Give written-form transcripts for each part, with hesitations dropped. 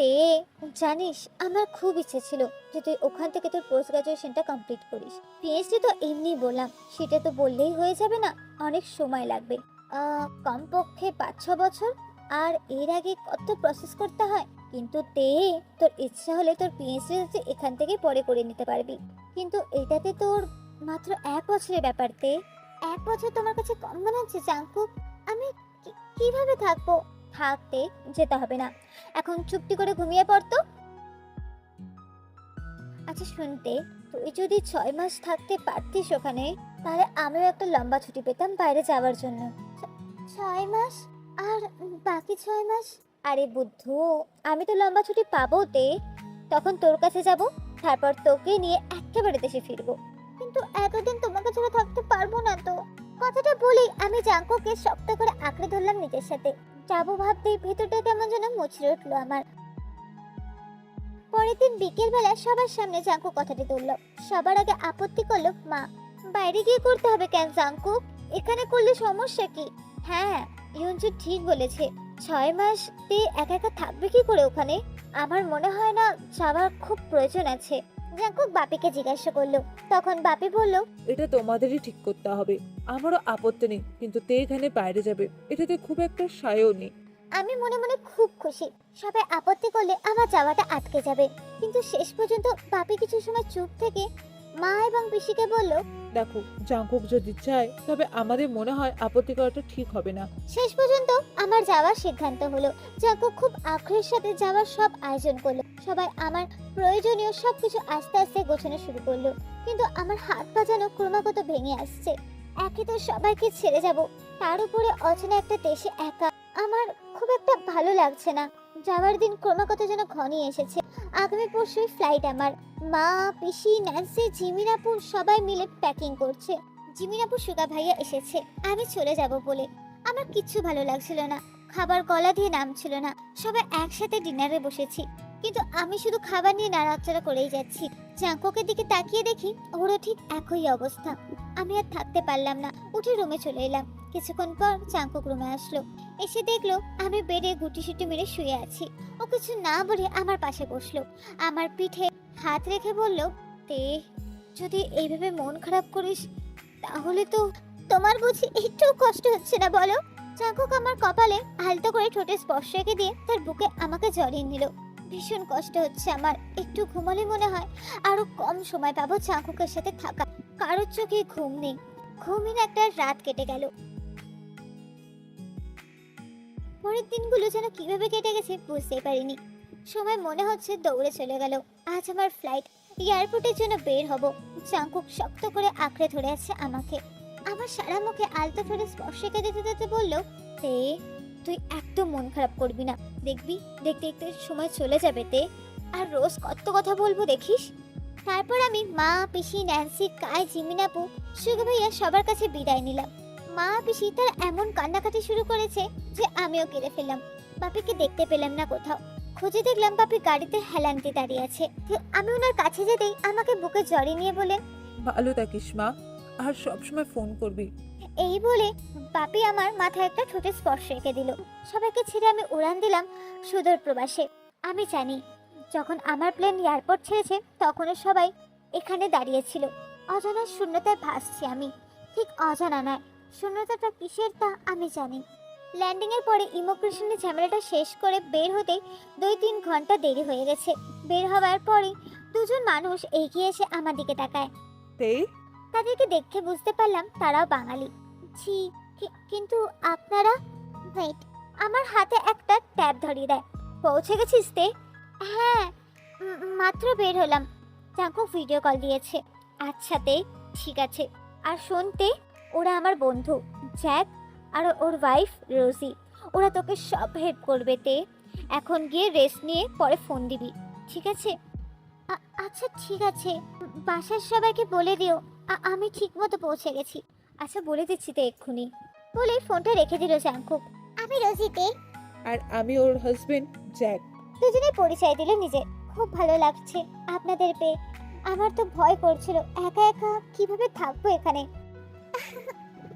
তে জানিস আমার খুব ইচ্ছে ছিল যে তুই ওখান থেকে তোর পোস্ট গ্রাজুয়েশনটা কমপ্লিট করিস। পিএইচডি তো এমনি বললাম, সেটা তো বললেই হয়ে যাবে না, অনেক সময় লাগবে। কমপক্ষে 5-6 বছর। আর এর আগে কত প্রসেস করতে হয়। কিন্তু তে তোর ইচ্ছা হলে তোর পিএইচডি তুই এখান থেকে পরে করে নিতে পারবি। কিন্তু এটাতে তোর মাত্র 1 বছরের ব্যাপার তে। 1 বছর তোমার কাছে কম মনে হচ্ছে জাঙ্কুক? আমি কিভাবে থাকবো? থাকতে যেতে হবে না, এখন চুপটি করে ঘুমিয়ে পড়তো। আচ্ছা শুনতে, তুই যদি 6 মাস থাকতে পারতিস ওখানে, তাহলে আমিও একটা লম্বা ছুটি পেতাম বাইরে যাওয়ার জন্য। 6 মাস? আর বাকি 6 মাস? আরে বুদ্ধু, আমি তো লম্বা ছুটি পাবো তে, তখন তোর কাছে যাব, তারপর তোকে নিয়ে একেবারে দেশে ফিরবো। কিন্তু এতদিন তোমাকে ছাড়া থাকতে পারবো না তো। কথাটা বলেই আমি জাঙ্কুকে শক্ত করে আঁকড়ে ধরলাম নিজের সাথে। যাবো ভাবতেই ভেতরটা কেমন যেন মুচড়ে উঠলো আমার। পরের দিন বিকেল বেলা সবার সামনে জাঙ্কু কথাটি তুলল। সবার আগে আপত্তি করলো মা। বাইরে গিয়ে করতে হবে কেন জাঙ্কু? এখানে করলে সমস্যা কি? হ্যাঁ, ইয়ঞ্জু ঠিক বলেছে। 6 মাস একা একা থাকবে কি করে ওখানে? আমার মনে হয় না, যাওয়ার খুব প্রয়োজন আছে। জাঙ্কুক বাপিকে জিজ্ঞাসা করলো। তখন বাপি বলল, এটা তোমাদেরই ঠিক করতে হবে। আমারও আপত্তি নেই, কিন্তু তে এখানে বাইরে যাবে এটাতে খুব একটা সায়ও নেই। আমি মনে মনে খুব খুশি। সবাই আপত্তি করলে আমার যাওয়াটা আটকে যাবে। কিন্তু শেষ পর্যন্ত বাপি কিছু সময় চুপ থেকে মা এবং পিসিকে বলল, দেখো, জাঙ্কুক যদি চায় তবে আমাদের মনে হয় আপত্তি করাটা ঠিক হবে না। শেষ পর্যন্ত আমার যাওয়ার সিদ্ধান্ত হলো। জাঙ্কুক খুব আগ্রহের সাথে যাওয়ার সব আয়োজন করলো। সবাই আমার প্রয়োজনীয় সবকিছু আস্তে আস্তে গোছানো শুরু করলো। কিন্তু আমার হাত পা যেন ক্রমাগত ভেঙে আসছে। একে তো সবাইকে ছেড়ে যাব, তার উপরে অচেনা একটা দেশে একা। আমার খুব একটা ভালো লাগছে না। যাওয়ার দিন ক্রমাগত যেন ঘনিয়ে এসেছে। আগামী পরশুই ফ্লাইট আমার। মা, পিসি, ন্যান্সি, জিমিনাপু সবাই মিলে প্যাকিং করছে। জিমিনাপু সুগা ভাইয়া এসেছে আমি চলে যাব বলে। আমার কিচ্ছু ভালো লাগছিল না। খাবার গলা দিয়ে নামছিল না। সবাই একসাথে ডিনারে বসেছি, কিন্তু আমি শুধু খাবার নিয়ে নাড়াচাড়া করেই যাচ্ছি। জাঙ্কুকের দিকে তাকিয়ে দেখি ওরও ঠিক একই অবস্থা। আমি আর থাকতে পারলাম না, উঠে রুমে চলে এলাম। কিছুক্ষণ পর জাঙ্কুক রুমে আসলো। এসে দেখলো আমি বেডে গুটিসুটি মেরে শুয়ে আছি। ও কিছু না বলে আমার পাশে বসলো। আমার পিঠে হাত রেখে বলল, তে যদি এইভাবে মন খারাপ করিস তাহলে তো তোমার বুঝি একটু কষ্ট হচ্ছে না বলো? জাঙ্কুক আমার কপালে আলতো করে ঠোঁটে স্পর্শ রেখে দিয়ে তার বুকে আমাকে জড়িয়ে নিল। ভীষণ কষ্ট হচ্ছে আমার। একটু ঘুমালে মনে হয় আরো কম সময় পাবো জাঙ্কুকের সাথে থাকা। কারোর চোখে ঘুম নেই। ঘুমহীন একটা রাত কেটে গেল। পরের দিনগুলো যেন কিভাবে কেটে গেছে বুঝতে পারিনি। সময় মনে হচ্ছে দৌড়ে চলে গেল। আজ আমার ফ্লাইট, এয়ারপোর্টের জন্য বের হব। জাঙ্কুক শক্ত করে আঁকড়ে ধরে আছে আমাকে। আমার সারা মুখে আলতো ঠোঁটে স্পর্শ দিতে দিতে বলল, তে তুই একদম মন খারাপ করবি না। দেখবি দেখতে দেখতে সময় চলে যাবে তে। আর রোজ কত কথা বলবো দেখিস। তারপর আমি মা, পিসি, ন্যান্সি, কাই, জিমিনাপু, সুগা ভাইয়া সবার কাছে বিদায় নিলাম। মা, পিসি তার এমন কান্নাকাটি শুরু করেছে যে আমিও কেঁদে ফেললাম। বাপিকে দেখতে পেলাম না কোথাও। খুঁজে দেখলাম বাপি গাড়িতে হেলান দিয়ে দাঁড়িয়ে আছে। আমি ওনার কাছে যেতেই আমাকে বুকে জড়িয়ে নিয়ে বলেন, ভালো থাকিস মা, আর সবসময় ফোন করবি। এই বলে বাপি আমার মাথায় একটা ঠোঁটে স্পর্শ রেখে দিল। সবাইকে ছেড়ে আমি উড়ান দিলাম সুদূর প্রবাসে। আমি জানি যখন আমার প্লেন এয়ারপোর্ট ছেড়েছে তখনও সবাই এখানে দাঁড়িয়েছিল। অজানা শূন্যতায় ভাসছি আমি। ঠিক অজানা নয়, শূন্যতাটা কিসের তা আমি জানি। ল্যান্ডিং এর পরে ইমিগ্রেশনের ঝামেলাটা শেষ করে বের হতেই 2-3 ঘন্টা দেরি হয়ে গেছে। বের হওয়ার পরে দুজন মানুষ এগিয়ে এসে আমার দিকে তাকায়। তে তাদেরকে দেখে বুঝতে পারলাম তারাও বাঙালি। জি, কিন্তু আপনারা? ওয়েট, আমার হাতে একটা ট্যাব ধরিয়ে দেয়। পৌঁছে গেছিস তে? হ্যাঁ, মাত্র বের হলাম। জাঙ্কু ভিডিও কল দিয়েছে। আচ্ছা তে, ঠিক আছে। আর শুনতে, ওরা আমার বন্ধু জ্যাক আর ওর ওয়াইফ রোজি। ওরা তোকে সব হেল্প করবে তে। এখন গিয়ে রেস্ট নিয়ে পরে ফোন দিবি, ঠিক আছে? আচ্ছা ঠিক আছে। বাসার সবাইকে বলে দিও আমি ঠিকমতো পৌঁছে গেছি। আচ্ছা বলে দিচ্ছি তো এক্ষুনি, বলে ফোনটা রেখে দিল জাঙ্কুক। আমি রোজিতে। আর আমি ওর হাজবেন্ড জ্যাক। দুজনে পরিচয় দিল নিজে। খুব ভালো লাগছে আপনাদের পেয়ে। আমার তো ভয় করছিল একা একা কিভাবে থাকবো এখানে।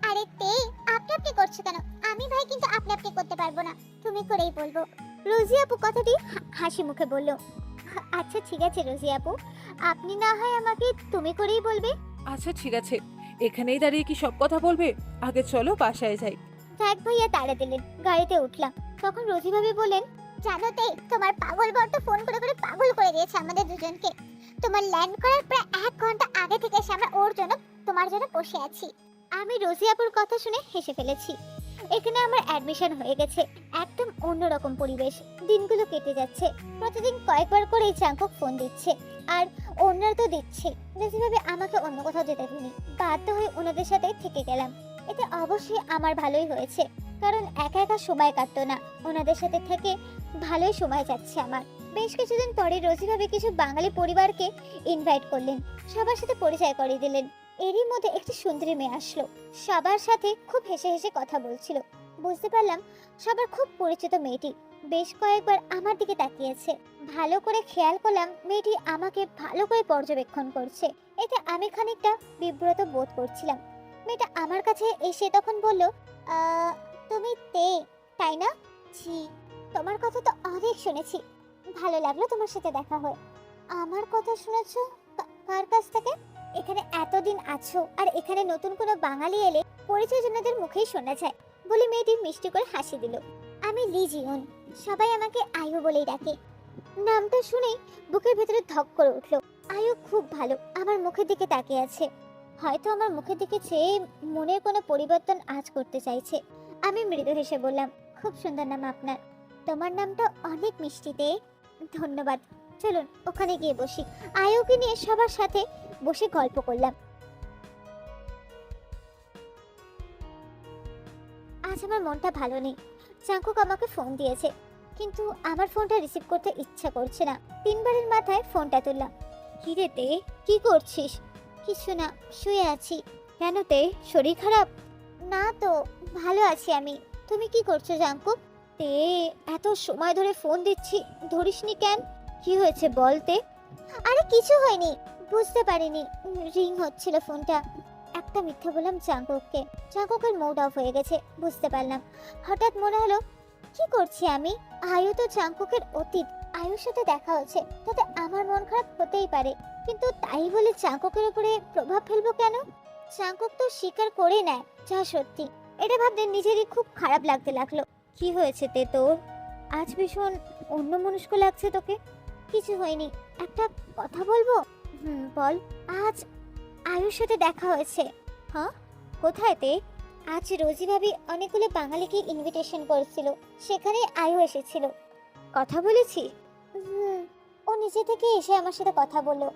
আরে তে, আপনি আপনি করছো কেন? আমি ভাই কিন্তু আপনি আপনি করতে পারবো না, তুমি করেই বলবো। রোজি আপু কথাটি হাসি মুখে বলল, আচ্ছা ঠিক আছে রোজি আপু, আপনি না হয় আমাকে তুমি করেই বলবে। আচ্ছা ঠিক আছে, এখানেই দাঁড়িয়ে কি সব কথা বলবে? আগে চলো বাসায় যাই। এক ভাইয়া তাড়া দিলেন, গাড়িতে উঠলাম। তখন রোজি ভাবি বলেন, জানো তে তোমার পাগল বর তো ফোন করে করে পাগল করে দিয়েছে আমাদের দুজনকে। তোমার ল্যান্ড করার প্রায় 1 ঘন্টা আগে থেকে এসে আমরা ওর জন্য তোমার জন্য বসে আছি। আমি রোজি আপুর কথা শুনে হেসে ফেলেছি। এখানে আমার অ্যাডমিশন হয়ে গেছে, একদম অন্যরকম পরিবেশ। দিনগুলো কেটে যাচ্ছে, প্রতিদিন কয়েকবার করেই জাঙ্কুক ফোন দিচ্ছে, আর অন্যরা তো দিচ্ছে। যেভাবে আমাকে অন্য কোথাও যেতে দিনি, বাধ্য হয়ে ওনাদের সাথে থেকে গেলাম। এতে অবশ্যই আমার ভালোই হয়েছে, কারণ একা একা সময় কাটতো না, ওনাদের সাথে থেকে ভালোই সময় যাচ্ছে আমার। বেশ কিছুদিন পরে রোজি ভাবে কিছু বাঙালি পরিবারকে ইনভাইট করলেন, সবার সাথে পরিচয় করিয়ে দিলেন। এরই মধ্যে একটি সুন্দরী মেয়ে আসলো, সবার সাথে খুব হেসে হেসে কথা বলছিল। বুঝতে পারলাম সবার খুব পরিচিত মেয়েটি। বেশ কয়েকবার আমার দিকে তাকিয়েছে, ভালো করে খেয়াল করলাম মেয়েটি আমাকে ভালো করে পর্যবেক্ষণ করছে। এতে আমি খানিকটা বিব্রত বোধ করছিলাম। মেয়েটা আমার কাছে এসে তখন বলল, তুমি তে, তাই না? জি। তোমার কথা তো অনেক শুনেছি, ভালো লাগলো তোমার সাথে দেখা হয়। আমার কথা শুনেছো? কার কাছ থেকে? এখানে এতদিন আছো, আর এখানে নতুন কোনো বাঙালি এলে পরিচয়জনদের মুখেই শোনা যায়, বলে মেয়েটি মিষ্টি করে হাসি দিল। আমি লিজিয়ন, সবাই আমাকে আয়ু বলেই ডাকে। নামটা শুনেই বুকের ভেতরে ধক করে উঠলো। আয়ু খুব ভালো, আমার মুখের দিকে তাকিয়ে আছে, হয়তো আমার মুখের দিকে চেয়ে মনের কোনো পরিবর্তন আজ করতে চাইছে। আমি মৃদু হেসে বললাম, খুব সুন্দর নাম আপনার, তোমার নামটা অনেক মিষ্টিতে। ধন্যবাদ, চলুন ওখানে গিয়ে বসি। আয়ুকে নিয়ে সবার সাথে বসে গল্প করলাম। আজ আমার মনটা ভালো নেই। জাঙ্কুক আমাকে ফোন দিয়েছে, কিন্তু আমার ফোনটা রিসিভ করতে ইচ্ছা করছে না। 3বারের মাথায় ফোনটা তুললাম। কি রে তে, কি করছিস? কিছু না, শুয়ে আছি। কেন তে, শরীর খারাপ? না তো, ভালো আছি আমি। তুমি কি করছো জাঙ্কুক? তে, এত সময় ধরে ফোন দিচ্ছি, ধরিসনি কেন? কি হয়েছে বলতে? আরে কিছু হয়নি, বুঝতে পারিনি, রিং হচ্ছিল ফোনটা। একটা মিথ্যা বললাম জাঙ্কুককে। জাঙ্কুকের মুড অফ হয়ে গেছে, বুঝতে পারলাম। হঠাৎ মনে হলো, কি করছি আমি? আয়ু তো জাঙ্কুকের অতীত, আয়ুর সাথে দেখা হচ্ছে, তাতে আমার মন খারাপ হতেই পারে, কিন্তু তাই বলে জাঙ্কুকের উপরে প্রভাব ফেলবো কেন? জাঙ্কুক তো স্বীকার করে নেয় যা সত্যি। এটা ভাবতে নিজেরই খুব খারাপ লাগতে লাগলো। কি হয়েছে তে তোর? আজ ভীষণ অন্যমনস্ক লাগছে তোকে। কিছু হয়নি, একটা কথা বলবো? বল। আজ আয়ুর সাথে দেখা হয়েছে। হ্যাঁ, কোথায় তে? আজ রোজি ভাবি অনেকগুলো বাঙালিকে ইনভিটেশন করেছিল, সেখানে আয়ু এসেছিল। কথা বলেছি? ও নিজে থেকে এসে আমার সাথে কথা বললো,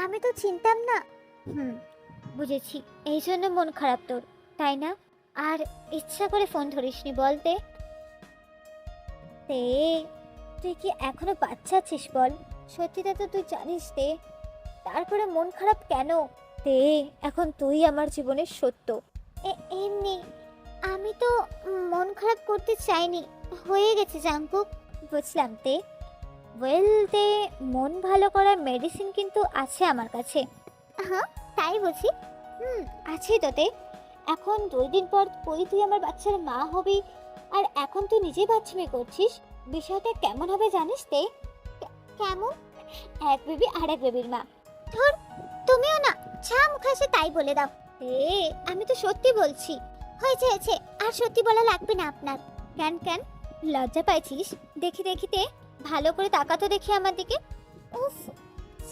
আমি তো চিনতাম না। বুঝেছি, এই জন্য মন খারাপ তোর, তাই না? আর ইচ্ছা করে ফোন ধরিসনি বলতে। তে, তুই কি এখনো বাচ্চা আছিস বল? সত্যিটা তো তুই জানিস তে, তারপরে মন খারাপ কেন? তে, এখন তুই আমার জীবনের সত্য। এমনি, আমি তো মন খারাপ করতে চাইনি, হয়ে গেছে জাঙ্কুক। বুঝলাম তে। তে, মন ভালো করার মেডিসিন কিন্তু আছে আমার কাছে। হ্যাঁ, তাই বুঝি? আছে তো তে। এখন 2 দিন পর তুই আমার বাচ্চার মা হবি, আর এখন তুই নিজেই বাচ্চামি করছিস। বিষয়টা কেমন হবে জানিস তে? কেমন? এক বেবি আর এক বেবির মা। ধর, তুমিও না যা মুখে আসে তাই বলে দাও। আমি তো সত্যি বলছি। হয়েছে হয়েছে, আর সত্যি বলা লাগবে না আপনার। কেন কেন, লজ্জা পাইছিস? দেখি দেখিতে, ভালো করে তাকাতো দেখি আমার দিকে। উফ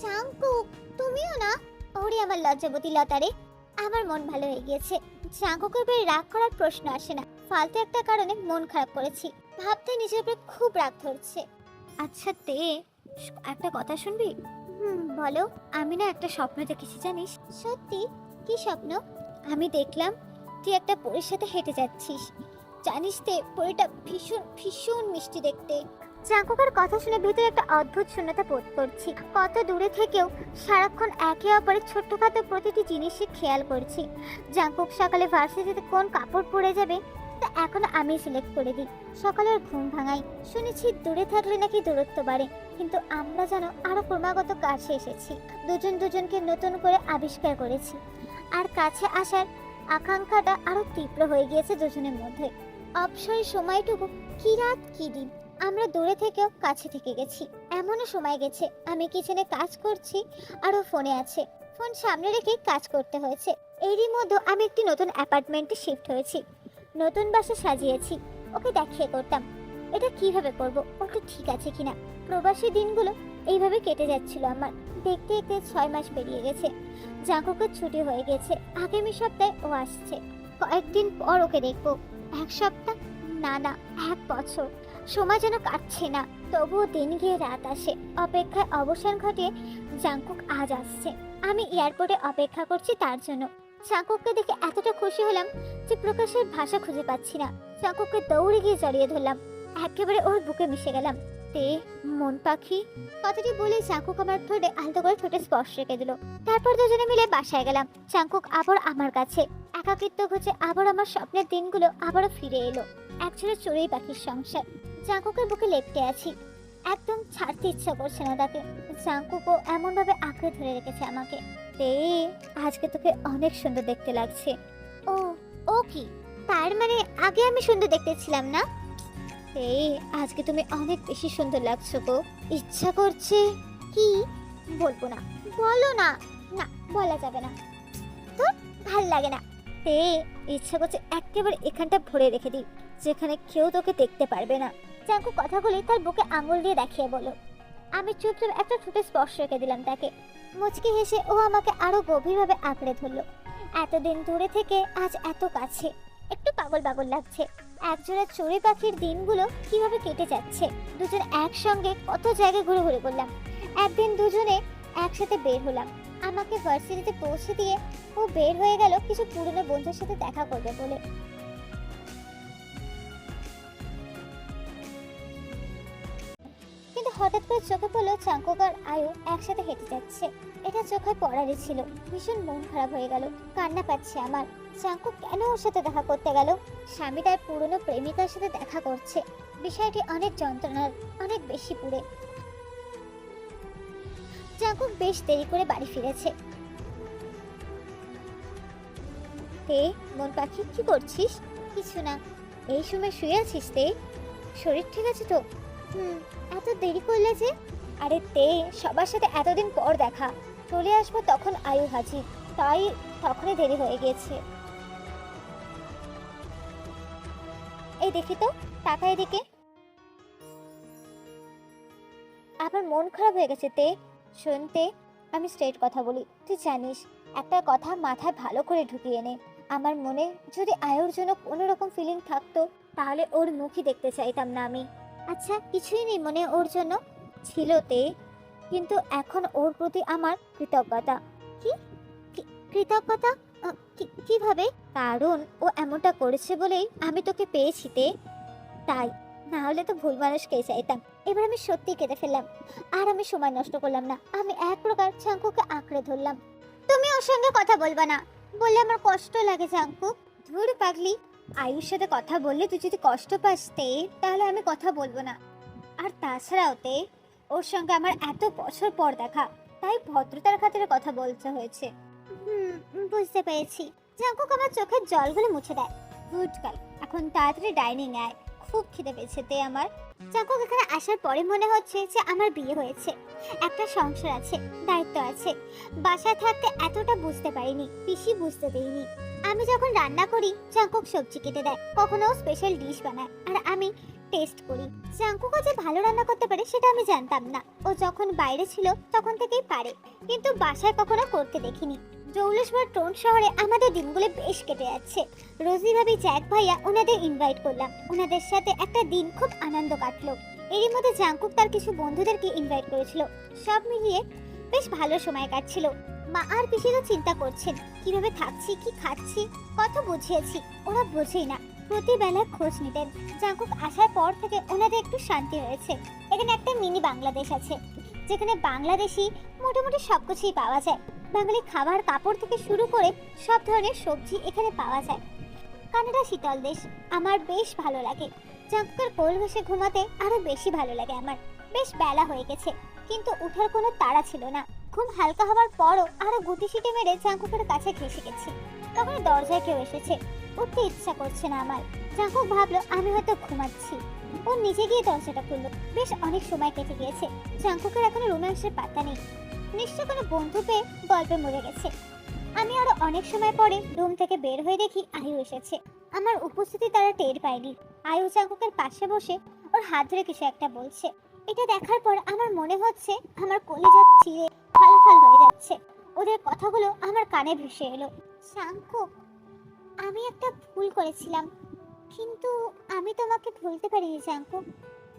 জাঙ্কুক, তুমিও না? ওরে আমার লজ্জাবতী লতারে, আমার মন ভালো হয়ে গিয়েছে। জাঙ্কুকের উপরে রাগ করার প্রশ্ন আসে না, ফালতু একটা কারণে মন খারাপ করেছি ভাবতে নিজের উপরে খুব রাগ ধরছে। আচ্ছা তে, একটা কথা শুনবি? বলো। আমি না একটা স্বপ্ন দেখেছি জানিস? সত্যি? কি স্বপ্ন? আমি দেখলাম তুই একটা পরীর সাথে হেঁটে যাচ্ছিস। জানিস তে, পরীটা ভীষণ ভীষণ মিষ্টি দেখতে। জাঙ্কুকের কথা শুনে ভিতরে একটা অদ্ভুত শূন্যতা বোধ করছি। কত দূরে থেকেও সারাক্ষণ একে অপরের ছোট্টখাটো প্রতিটি জিনিসই খেয়াল করছি। জাঙ্কুক সকালে ভার্সিটিতে কোন কাপড় পরে যাবে তা এখনো আমি সিলেক্ট করে দিই। সকালের ঘুম ভাঙাই, শুনেছি দূরে থাকলে নাকি দূরত্ব বাড়ে, কিন্তু আমরা যেন আরো ক্রমাগত কাছে এসেছি। দুজন দুজনকে নতুন করে আবিষ্কার করেছি, আর কাছে আসার আকাঙ্ক্ষাটা আরো তীব্র হয়ে গিয়েছে দুজনের মধ্যে। অবসরের সময়টুকু কি রাত কি দিন, আমরা দূরে থেকেও কাছে থেকে গেছি। এমনও সময় গেছে আমি কিচেনে কাজ করছি আর ও ফোনে আছে। ফোন সামনে রেখে কাজ করতে হয়েছে। এরই মধ্যে আমি একটি নতুন অ্যাপার্টমেন্টে শিফট হয়েছি, নতুন বাসা সাজিয়েছি। ওকে দেখিয়ে করতাম এটা কিভাবে করব, ওটা ঠিক আছে কিনা। প্রবাসী দিনগুলো এইভাবে কেটে যাচ্ছিল আমার। দেখতে দেখতে 6 মাস পেরিয়ে গেছে। জাঙ্কুকের ছুটি হয়ে গেছে। আগামী সপ্তাহে ও আসছে। কয়েকদিন পর ওকে দেখবো। 1 সপ্তাহ না না 1 বছর, সময় যেন কাটছে না। তবুও দিন গিয়ে রাত আসে। অপেক্ষায় অবসান ঘটিয়ে জাঙ্কুক আজ আসছে। আমি এয়ারপোর্টে অপেক্ষা করছি তার জন্য। জাঙ্কুককে দেখে এতটা খুশি হলাম যে প্রকাশের ভাষা খুঁজে পাচ্ছি না। জাঙ্কুককে দৌড়ে গিয়ে জড়িয়ে ধরলাম, একেবারে ওর বুকে মিশে গেলাম। তে মন পাখি, কথাটি বলে জাঙ্কুক আমার ঠোঁটে আলতো করে ঠোঁটে স্পর্শ রেখে দিল। তারপর দুজনে মিলে বাসায় গেলাম। জাঙ্কুক আবার আমার কাছে। একাকিত্ব ঘুচে আবার আমার স্বপ্নের দিনগুলো আবারও ফিরে এলো। একছড়া চড়ুই পাখির সংসার। জাঙ্কুকের বুকে লেপ্টে আছি, একদম ছাড়তে ইচ্ছা করছে না তাকে। জাঙ্কুকও এমন ভাবে আঁকড়ে ধরে রেখেছে আমাকে। তে আজকে তোকে অনেক সুন্দর দেখতে লাগছে। ও ও কি, তার মানে আগে আমি সুন্দর দেখতে ছিলাম না? এই আজকে তুমি অনেক বেশি সুন্দর লাগছো গো। ইচ্ছা করছে কি, বলবো না। বলো না। না বলা যাবে না, তোর ভাল লাগে না। তে ইচ্ছা করছে একেবারে এখানটা ভরে রেখে দিই, যেখানে কেউ তোকে দেখতে পারবে না। জাঙ্কু কথাগুলি তার বুকে আঙুল দিয়ে দেখিয়ে বলো। আমি চুপচাপ একটা ঠোঁটে স্পর্শ রেখে দিলাম তাকে। মুচকি হেসে ও আমাকে আরো গভীরভাবে আঁকড়ে ধরলো। এতদিন দূরে থেকে আজ এত কাছে, একটু পাগল পাগল লাগছে। একজোড়া চড়ুই পাখির দিনগুলো কিভাবে কেটে যাচ্ছে। দুজন একসঙ্গে কত জায়গায় ঘুরে ঘুরে করলাম। একদিন দুজনে একসাথে বের হলাম। আমাকে ভার্সিটিতে পৌঁছে দিয়ে ও বের হয়ে গেল কিছু পুরনো বন্ধুর সাথে দেখা করবে বলে। কিন্তু হঠাৎ করে চোখে পড়লো জাঙ্কুক আর আয়ু একসাথে হেঁটে যাচ্ছে। এটা চোখে পড়ারই ছিল। ভীষণ মন খারাপ হয়ে গেল, কান্না পাচ্ছে আমার। জাঙ্কুক কেন ওর সাথে দেখা করতে গেল? স্বামী তার পুরনো প্রেমিকার সাথে দেখা করছে। বিষয়টি অনেক যন্ত্রণার, অনেক বেশি পুড়ে। জাঙ্কুক বেশ দেরি করে বাড়ি ফিরেছে। তে মন পাখি, কি করছিস? কিছু না। এই সময় শুয়ে আছিস তে? শরীর ঠিক আছে তো? এত দেরি করলে যে? আরে তে, সবার সাথে এতদিন পর দেখা, চলে আসবো তখন আয়ু হাজির, তাই তখনই দেরি হয়ে গেছে। এই দেখি তো, টাকা এদিকে। আমার মন খারাপ হয়ে গেছে তে। শুনতে আমি স্ট্রেট কথা বলি, তুই জানিস। একটা কথা মাথায় ভালো করে ঢুকিয়ে নে। আমার মনে যদি আয়ুর জন্য কোনো রকম ফিলিং থাকতো তাহলে ওর মুখই দেখতে চাইতাম না আমি। আচ্ছা কিছুই নেই মনে ওর জন্য? ছিল তে, কিন্তু এখন ওর প্রতি আমার কৃতজ্ঞতা। কি কৃতজ্ঞতা? কিভাবে? কারণ ও এমনটা করেছে বলেই আমি তোকে পেয়েছি তে, তাই। না হলে তো ভুল মানুষকেই চাইতাম। এবার আমি সত্যি কেঁদে ফেললাম। আর আমি সময় নষ্ট করলাম না। আমি এক প্রকার জাঙ্কুকে আঁকড়ে ধরলাম। তুমি ওর সঙ্গে কথা বলবা না বললে আমার কষ্ট লাগে জাঙ্কু। ধুর পাগলি, আয়ুর সাথে কথা বললে তুই যদি কষ্ট পাস তে, তাহলে আমি কথা বলবো না। আর তাছাড়াও তে, ওর সঙ্গে আমার এত বছর পর দেখা, তাই ভদ্রতার খাতিরে কথা বলতে হয়েছে। বুঝতে পেরেছি। জাঙ্কুক আমার চোখের জলগুলো মুছে দেয়। গুড গার্ল, এখন তাড়াতাড়ি ডাইনিং আয়, খুব খিদে পেয়েছে তে আমার। জাঙ্কুক এখানে আসার পরে মনে হচ্ছে যে আমার বিয়ে হয়েছে, একটা সংসার আছে, দায়িত্ব আছে। বাসায় থাকতে এতটা বুঝতে পারিনি, পিসি বুঝতে দেয়নি। আমি যখন রান্না করি জাঙ্কুক সবজি কেটে দেয়, কখনো স্পেশাল ডিশ বানায় আর আমি টেস্ট করি। জাঙ্কুকও যে ভালো রান্না করতে পারে সেটা আমি জানতাম না। ও যখন বাইরে ছিল তখন থেকেই পারে, কিন্তু বাসায় কখনো করতে দেখিনি। জৌলুস বা টোন শহরে আমাদের দিনগুলো বেশ কেটে যাচ্ছে। রোজি ভাবি, জ্যাক ভাইয়া ওনাদের ইনভাইট করলাম। ওনাদের সাথে একটা দিন খুব আনন্দ কাটলো। এরই মধ্যে জাঙ্কুক তার কিছু বন্ধুদেরকে ইনভাইট করেছিল। সব মিলিয়ে বেশ ভালো সময় কাটছিল। মা আর পিসি তো চিন্তা করছেন কিভাবে থাকছি, কি খাচ্ছি। কত বুঝিয়েছি, ওরা বোঝেই না। প্রতিবেলা খোঁজ নিতেন। জাঙ্কুক আসার পর থেকে ওনাদের একটু শান্তি হয়েছে। এখানে একটা মিনি বাংলাদেশ আছে, যেখানে বাংলাদেশি মোটামুটি সবকিছুই পাওয়া যায়। বাঙালি খাবার, কাপড় থেকে শুরু করে সব ধরনের সবজি এখানে পাওয়া যায়। কানাডা শীতল দেশ, আমার বেশ ভালো লাগে। জাঙ্কুকের কোল ঘেঁষে ঘুমাতে আরো বেশি ভালো লাগে আমার। বেশ বেলা হয়ে গেছে, কিন্তু উঠার কোনো তাড়া ছিল না। ঘুম হালকা হওয়ার পরও আরো গুটি সিটি মেরে জাঙ্কুকের কাছে ঘেঁষে গেছি। তখন দরজায় কেউ এসেছে। উঠতে ইচ্ছা করছে না আমার। জাঙ্কুক ভাবলো আমি হয়তো ঘুমাচ্ছি। ও নিজে গিয়ে দরজাটা খুললো। বেশ অনেক সময় কেটে গিয়েছে, জাঙ্কুকের এখনো রুমে আসার পাত্তা নেই। নিশ্চয় কোনো বন্ধু পেয়ে গল্পে মরে গেছে। আমি আরো অনেক সময় পরে রুম থেকে বের হয়ে দেখি আয়ু এসেছে। আমার উপস্থিতি তারা টের পায়নি। আয়ু জাঙ্কুকের পাশে বসে ওর হাত ধরে কিছু একটা বলছে। এটা দেখার পর আমার মনে হচ্ছে আমার কলিজা চিরে ফালাফাল হয়ে যাচ্ছে। ওদের কথাগুলো আমার কানে ভেসে এলো। জাঙ্কুক, আমি একটা ভুল করেছিলাম, কিন্তু আমি তোমাকে ভুলতে পারিনি জাঙ্কুক।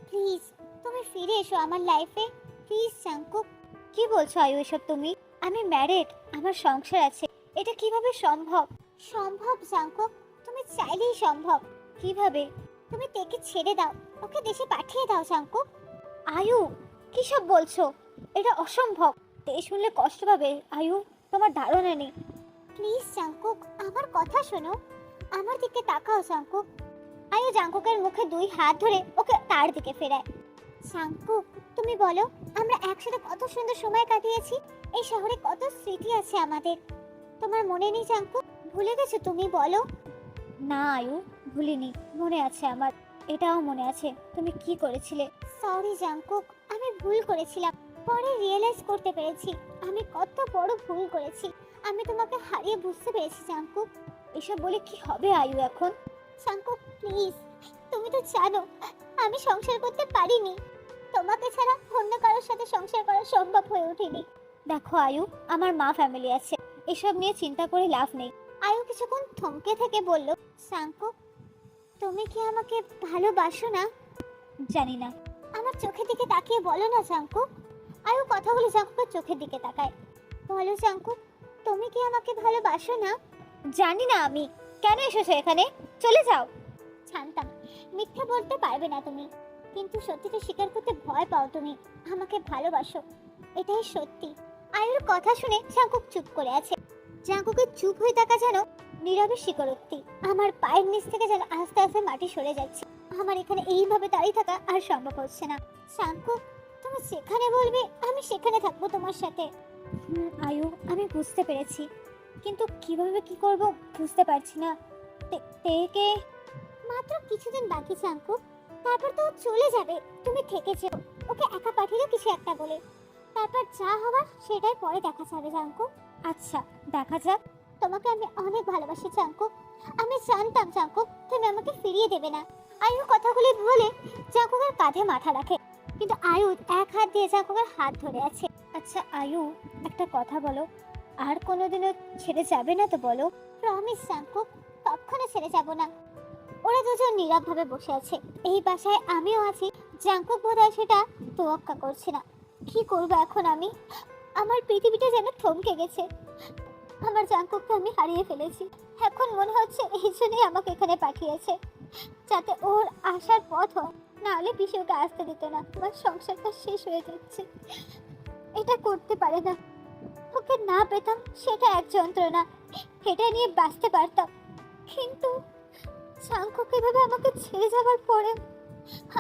প্লিজ তুমি ফিরে এসো আমার লাইফে, প্লিজ জাঙ্কুক। কি বলছো আয়ু এসব তুমি? আমি ম্যারিড, আমার সংসার আছে। এটা কিভাবে সম্ভব? সম্ভব জাঙ্কুক, তুমি চাইলেই সম্ভব। কিভাবে? তুমি তেকে ছেড়ে দাও, ওকে দেশে পাঠিয়ে দাও জাঙ্কুক। আয়ু, কি সব বলছো? এটা অসম্ভব। তে শুনলে কষ্ট পাবে আয়ু, তোমার ধারণা নেই। প্লিজ জাঙ্কুক, আমার কথা শোনো, আমার দিকে তাকাও জাঙ্কুক। আয়ু জাঙ্কুকের মুখে 2 হাত ধরে ওকে তার দিকে ফেরায়। জাঙ্কুক, তুমি বলো, আমরা একসাথে কত সুন্দর সময় কাটিয়েছি। এই শহরে কত স্মৃতি আছে আমাদের। তোমার মনে নেই জাঙ্কুক? ভুলে গেছো তুমি? বলো। না আয়ু, ভুলিনি, মনে আছে আমার। এটাও মনে আছে তুমি কি করেছিলে। সরি জাঙ্কুক, আমি ভুল করেছিলাম। পরে রিয়েলাইজ করতে পেরেছি আমি কত বড় ভুল করেছি। আমি তোমাকে হারিয়ে বুঝতে পেরেছি জাঙ্কুক। এসব বলে কি হবে আয়ু এখন? জাঙ্কুক প্লিজ, তুমি তো জানো আমি সংসার করতে পারিনি। তোমাকে ছাড়া অন্য কারোর সাথে সংসার করা সম্ভব হয়ে ওঠেনি। দেখো আয়ু, আমার মা ফ্যামিলি আছে, এসব নিয়ে চিন্তা করে লাভ নেই। আয়ু কিছুক্ষণ থমকে থেকে বলল, জাঙ্কুক, তুমি কি আমাকে ভালোবাসো না? জানি না। আমার চোখের দিকে তাকিয়ে বলো না জাঙ্কুক। আয়ু কথাগুলো জাঙ্কুকের চোখের দিকে তাকায়। বলো জাঙ্কুক, তুমি কি আমাকে ভালোবাসো না? জানি না আমি। কেন এসেছো এখানে? চলে যাও। জানতাম মিথ্যে বলতে পারবে না তুমি, কিন্তু সত্যিটা স্বীকার করতে ভয় পাও তুমি। আমাকে ভালোবাসো, এটাই সত্যি। আয়ুর কথা শুনে জাঙ্কুক চুপ করে আছে। জাঙ্কুকের চুপ হয়ে থাকা যেন নীরবে স্বীকারোক্তি। আমার পায়ের নিচ থেকে যেন আস্তে আস্তে মাটি সরে যাচ্ছে। আমার এখানে এইভাবে দাঁড়িয়ে থাকা আর সম্ভব হচ্ছে না। জাঙ্কুক, তুমি যেখানে বলবে আমি সেখানে থাকবো তোমার সাথে। আয়ু, আমি বুঝতে পেরেছি, কিন্তু কিভাবে কি করব বুঝতে পারছি না। তেকে মাত্র কিছুদিন বাকি জাঙ্কুক, তারপর তো ও চলে যাবে। তুমি থেকে যেও, ওকে একা পাঠিয়ে দাও কিছু একটা বলে। তারপর যা হবার সেটাই পরে দেখা যাবে জাঙ্কুক। আচ্ছা, দেখা যাক। তোমাকে আমি অনেক ভালোবাসি জাঙ্কুক। আমি জানতাম জাঙ্কুক তুমি আমাকে ফিরিয়ে দেবে না। আয়ু কথাগুলি বলে জাঙ্কুকের কাঁধে মাথা রাখে, কিন্তু আয়ু এক হাত দিয়ে জাঙ্কুকের হাত ধরে আছে। আচ্ছা আয়ু, একটা কথা বলো, আর কোনোদিনও ছেড়ে যাবে না তো বলো? প্রমিস জাঙ্কুক, কখনো ছেড়ে যাব না। ওরা দুজন নীরবভাবে বসে আছে। এই বাসায় আমিও আছি, জাঙ্কুক বোধহয় সেটা তোয়াক্কা করছে না। কি করবো এখন আমি? আমার পৃথিবীটা যেন থমকে গেছে। আমার জাঙ্কুককে আমি হারিয়ে ফেলেছি। এখন মনে হচ্ছে এই জন্যই আমাকে এখানে পাঠিয়েছে, যাতে ওর আসার পথ হয়। নাহলে বিষয়কে আসতে দিত না। আমার সংসারটা শেষ হয়ে যাচ্ছে। এটা করতে পারে না। ওকে না পেতাম সেটা এক যন্ত্রণা, এটা নিয়ে বাঁচতে পারতাম। কিন্তু জাঙ্কুক এভাবে আমাকে ছেড়ে যাওয়ার পরে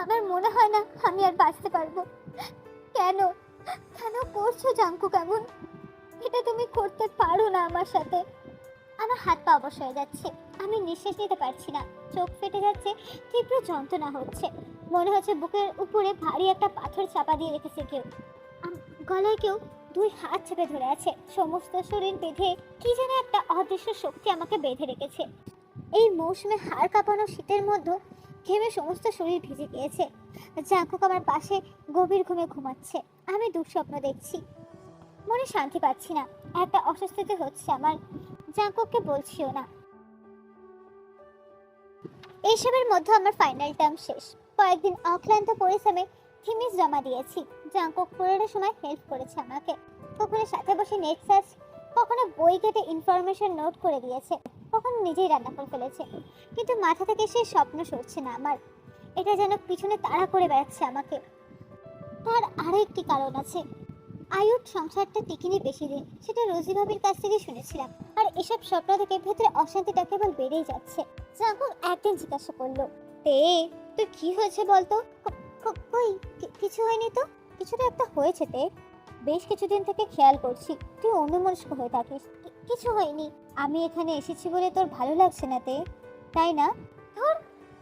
আমার মনে হয় না আমি আর বাঁচতে পারবো। কেন কেন করছো জাঙ্কুক এমন? এটা তুমি করতে পারো না আমার সাথে। আমার হাত পা অবশ হয়ে যাচ্ছে, আমি নিঃশ্বাস নিতে পারছি না। চোখ ফেটে যাচ্ছে, তীব্র যন্ত্রণা হচ্ছে। মনে হচ্ছে বুকের উপরে ভারী একটা পাথর চাপা দিয়ে রেখেছে কেউ। গলায় কেউ 2 হাত চেপে ধরে আছে। সমস্ত শরীর বেঁধে কি যেন একটা অদৃশ্য শক্তি আমাকে বেঁধে রেখেছে। এই মৌসুমে হাড় কাঁপানো শীতের মধ্যে ঘেমে সমস্ত শরীর ভিজে গিয়েছে। জাঙ্কুক আমার পাশে গভীর ঘুমে ঘুমাচ্ছে। আমি দুঃস্বপ্ন দেখছি, মনে শান্তি পাচ্ছি না। একটা অস্বস্তিতে হচ্ছে আমার। জাঙ্কুককে বলছিও না। এইসবের মধ্যে আমার ফাইনাল টার্ম শেষ। কয়েকদিন অক্লান্ত পরিশ্রমে থিমিস জমা দিয়েছি। জাঙ্কুক পুরোটা সময় হেল্প করেছে আমাকে। কখনো সাথে বসে নেট সার্চ, কখনো বই কেটে ইনফরমেশন নোট করে দিয়েছে, কখনো নিজেই রান্না করে ফেলেছে। কিন্তু মাথা থেকে সে স্বপ্ন সরছে না আমার। এটা যেন পিছনে তাড়া করে বেড়াচ্ছে আমাকে। তার আরও একটি কারণ আছে। আয়ুর সংসারটা টিকিনি বেশি দিন, সেটা রোজি ভাবির কাছ থেকে শুনেছিলাম। আর এসব স্বপ্ন থেকে ভেতরে অশান্তিটা কেবল বেড়েই যাচ্ছে। জাঙ্কুক একদিন জিজ্ঞাসা করলো, তোর কি হয়েছে বলতো? কই কিছু হয়নি তো। কিছুটা একটা হয়েছে তে, বেশ কিছুদিন থেকে খেয়াল করছি তুই অন্যমনস্ক হয়ে থাকিস। কিছু হয়নি। আমি এখানে এসেছি বলে তোর ভালো লাগছে না তে, তাই না? ধর,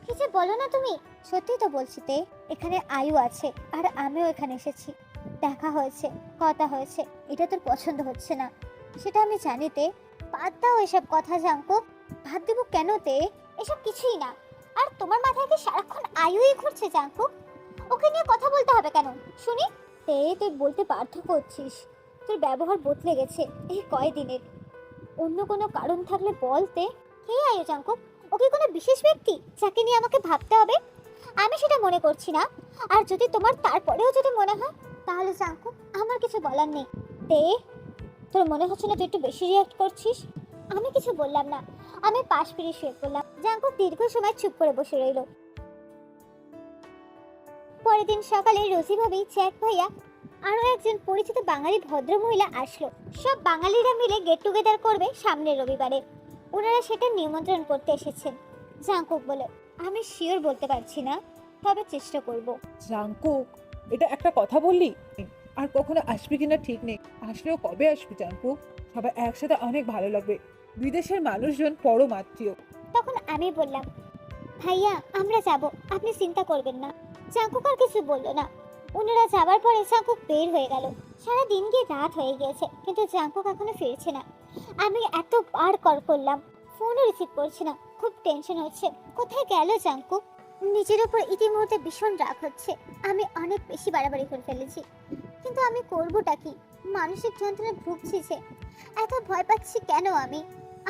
কি যে বলো না তুমি। সত্যি তো বলছি তে, এখানে আয়ু আছে আর আমিও এখানে এসেছি, দেখা হয়েছে, কথা হয়েছে। এটা তোর পছন্দ হচ্ছে না সেটা আমি জানি তে। বাদ দাও এসব কথা জাঙ্কুক। ভাত দিব কেন তে? এসব কিছুই না। আর তোমার মাথায় কি সারাক্ষণ আয়ুই ঘুরছে জাঙ্কুক? ওকে নিয়ে কথা বলতে হবে কেন শুনি? তে তুই বলতে পার্থক্য হচ্ছিস, তোর ব্যবহার বদলে গেছে এই কয়দিনের। অন্য কোনো কারণ থাকলে বলতে। কে আয়ু জাঙ্কুক? ওকে কোনো বিশেষ ব্যক্তি যাকে নিয়ে আমাকে ভাবতে হবে? আমি সেটা মনে করছি না। আর যদি তোমার তারপরেও যদি মনে হয়, তাহলে জাঙ্কুক আমার কিছু বলার নেই। তে তোর মনে হচ্ছে না তুই একটু বেশি রিয়াক্ট করছিস? আমি কিছু বললাম না, আমি পাশ ফিরে শুয়ে পড়লাম। জাঙ্কুক দীর্ঘ সময় চুপ করে বসে রইল। পরের দিন সকালে রোজি ভাবি, জ্যাক ভাইয়া আরো একজন পরিচিত বাঙালি ভদ্রমহিলা আসলো। সব বাঙালিরা মিলে গেট টুগেদার করবে সামনের রবিবারে। ওনারা সেটা নিমন্ত্রণ করতে এসেছেন। জাঙ্কুক বলে, আমি শিওর বলতে পারছি না, তবে চেষ্টা করব। জাঙ্কুক, এটা একটা কথা বললি? আর কখনো আসবি কিনা ঠিক নেই। আসলেও কবে আসবি জাঙ্কুক? সবাই একসাথে অনেক ভালো লাগবে। বিদেশের মানুষজন পরম আত্মীয়। তখন আমি বললাম, ভাইয়া আমরা যাব, আপনি চিন্তা করবেন না। জাঙ্কুক আর কিছু বললো না। ওনারা যাবার পরে জাঙ্কুক বের হয়ে গেল। সারা দিন গিয়ে রাত হয়ে গিয়েছে, কিন্তু জাঙ্কুক এখনো ফিরছে না। আমি এতবার কল করলাম, ফোনও রিসিভ করছে না। খুব টেনশন হচ্ছে, কোথায় গেল জাঙ্কুক? নিজের উপর ইতিমধ্যে ভীষণ রাগ হচ্ছে। আমি অনেক বেশি বাড়াবাড়ি করে ফেলেছি, কিন্তু আমি করবোটা কি? মানসিক যন্ত্রণায় ভুগছি যে। এত ভয় পাচ্ছি কেন আমি?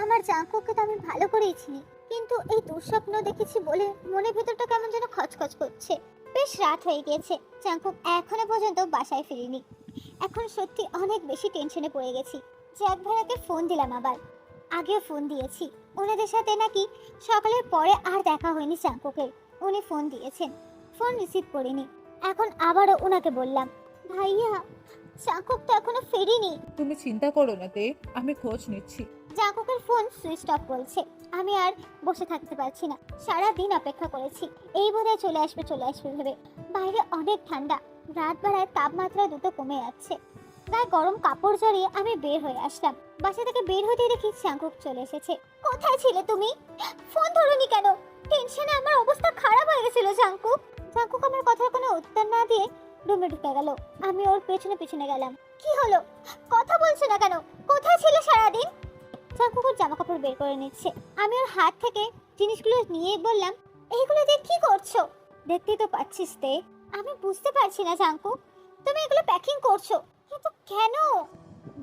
আমার জাঙ্কুককে তো আমি ভালো করেই চিনি, কিন্তু এই দুঃস্বপ্ন দেখেছি বলে মনের ভেতরটা কেমন যেন খচখচ করছে। বেশ রাত হয়ে গিয়েছে, জাঙ্কুক এখনো পর্যন্ত বাসায় ফিরিনি। এখন সত্যি অনেক বেশি টেনশনে পড়ে গেছি। জ্যাক ভাইয়াকে ফোন দিলাম আবার, আগেও ফোন দিয়েছি। ওনাদের সাথে নাকি সকালের পরে আর দেখা হয়নি জাঙ্কুকের। উনি ফোন দিয়েছেন, ফোন রিসিভ করিনি। এখন আবারও ওনাকে বললাম, ভাইয়া জাঙ্কুক তো এখনো ফেরিনি। তুমি চিন্তা করো না তে, আমি খোঁজ নিচ্ছি। জাঙ্কুকের ফোন সুইচ অফ বলছে। আমি আর বসে থাকতে পারছি না, সারা দিন অপেক্ষা করেছি এই বোধহয় চলে আসবে ভেবে। বাইরে অনেক ঠান্ডা, রাত বেলায় তাপমাত্রা দ্রুত কমে যাচ্ছে। গায়ে গরম কাপড় জড়িয়ে আমি বের হয়ে আসলাম। বাসা থেকে বের হতেই দেখি জাঙ্কুক চলে এসেছে। কোথায় ছিলে তুমি? ফোন ধরোনি কেন? টেনশনে আমার অবস্থা খারাপ হয়ে গেছিল জাঙ্কুক। জাঙ্কুক আমার কথার কোনো উত্তর না দিয়ে রুমে ঢুকে গেল। আমি ওর পেছনে পেছনে গেলাম। কি হলো, কথা বলছে না কেন? কোথায় ছিলে সারাদিন? জাঙ্কুক ওর জামা কাপড় বের করে নিচ্ছে। আমি ওর হাত থেকে জিনিসগুলো নিয়ে বললাম, এইগুলো দিয়ে কি করছো? দেখতেই তো পাচ্ছিস তে, আমি বুঝতে পারছি না জাঙ্কুক, তুমি এগুলো প্যাকিং করছো, কিন্তু কেন?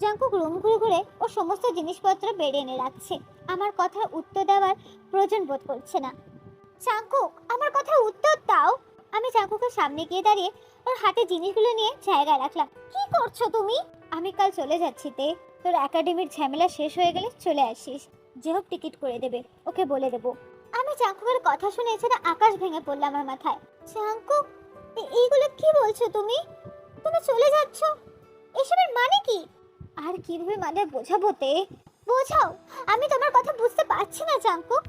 জাঙ্কুক রুম ঘুরে ঘুরে ও সমস্ত জিনিসপত্র বেড়ে এনে রাখছে। আমার কথার উত্তর দেওয়ার প্রয়োজন বোধ করছে না। জাঙ্কুক আমার কথার উত্তর দাও। আমি জাঙ্কুকের সামনে গিয়ে দাঁড়িয়ে ওর হাতে জিনিসগুলো নিয়ে জায়গায় রাখলাম। কি করছো তুমি? আমি কাল চলে যাচ্ছি তে, তোর একাডেমির ঝামেলা শেষ হয়ে গেলে চলে আসিস। যে হোক টিকিট করে দেবে, ওকে বলে দেবো। আমি জাঙ্কুকের কথা শুনে এছাড়া আকাশ ভেঙে পড়লো আমার মাথায়। জাঙ্কুক, এইগুলো কি বলছো তুমি? তুমি চলে যাচ্ছ, এসবের মানে কি? আর কিভাবে মানে বোঝাবো তে? বোঝাও, আমি তোমার কথা বুঝতে পারছি না জাঙ্কুক।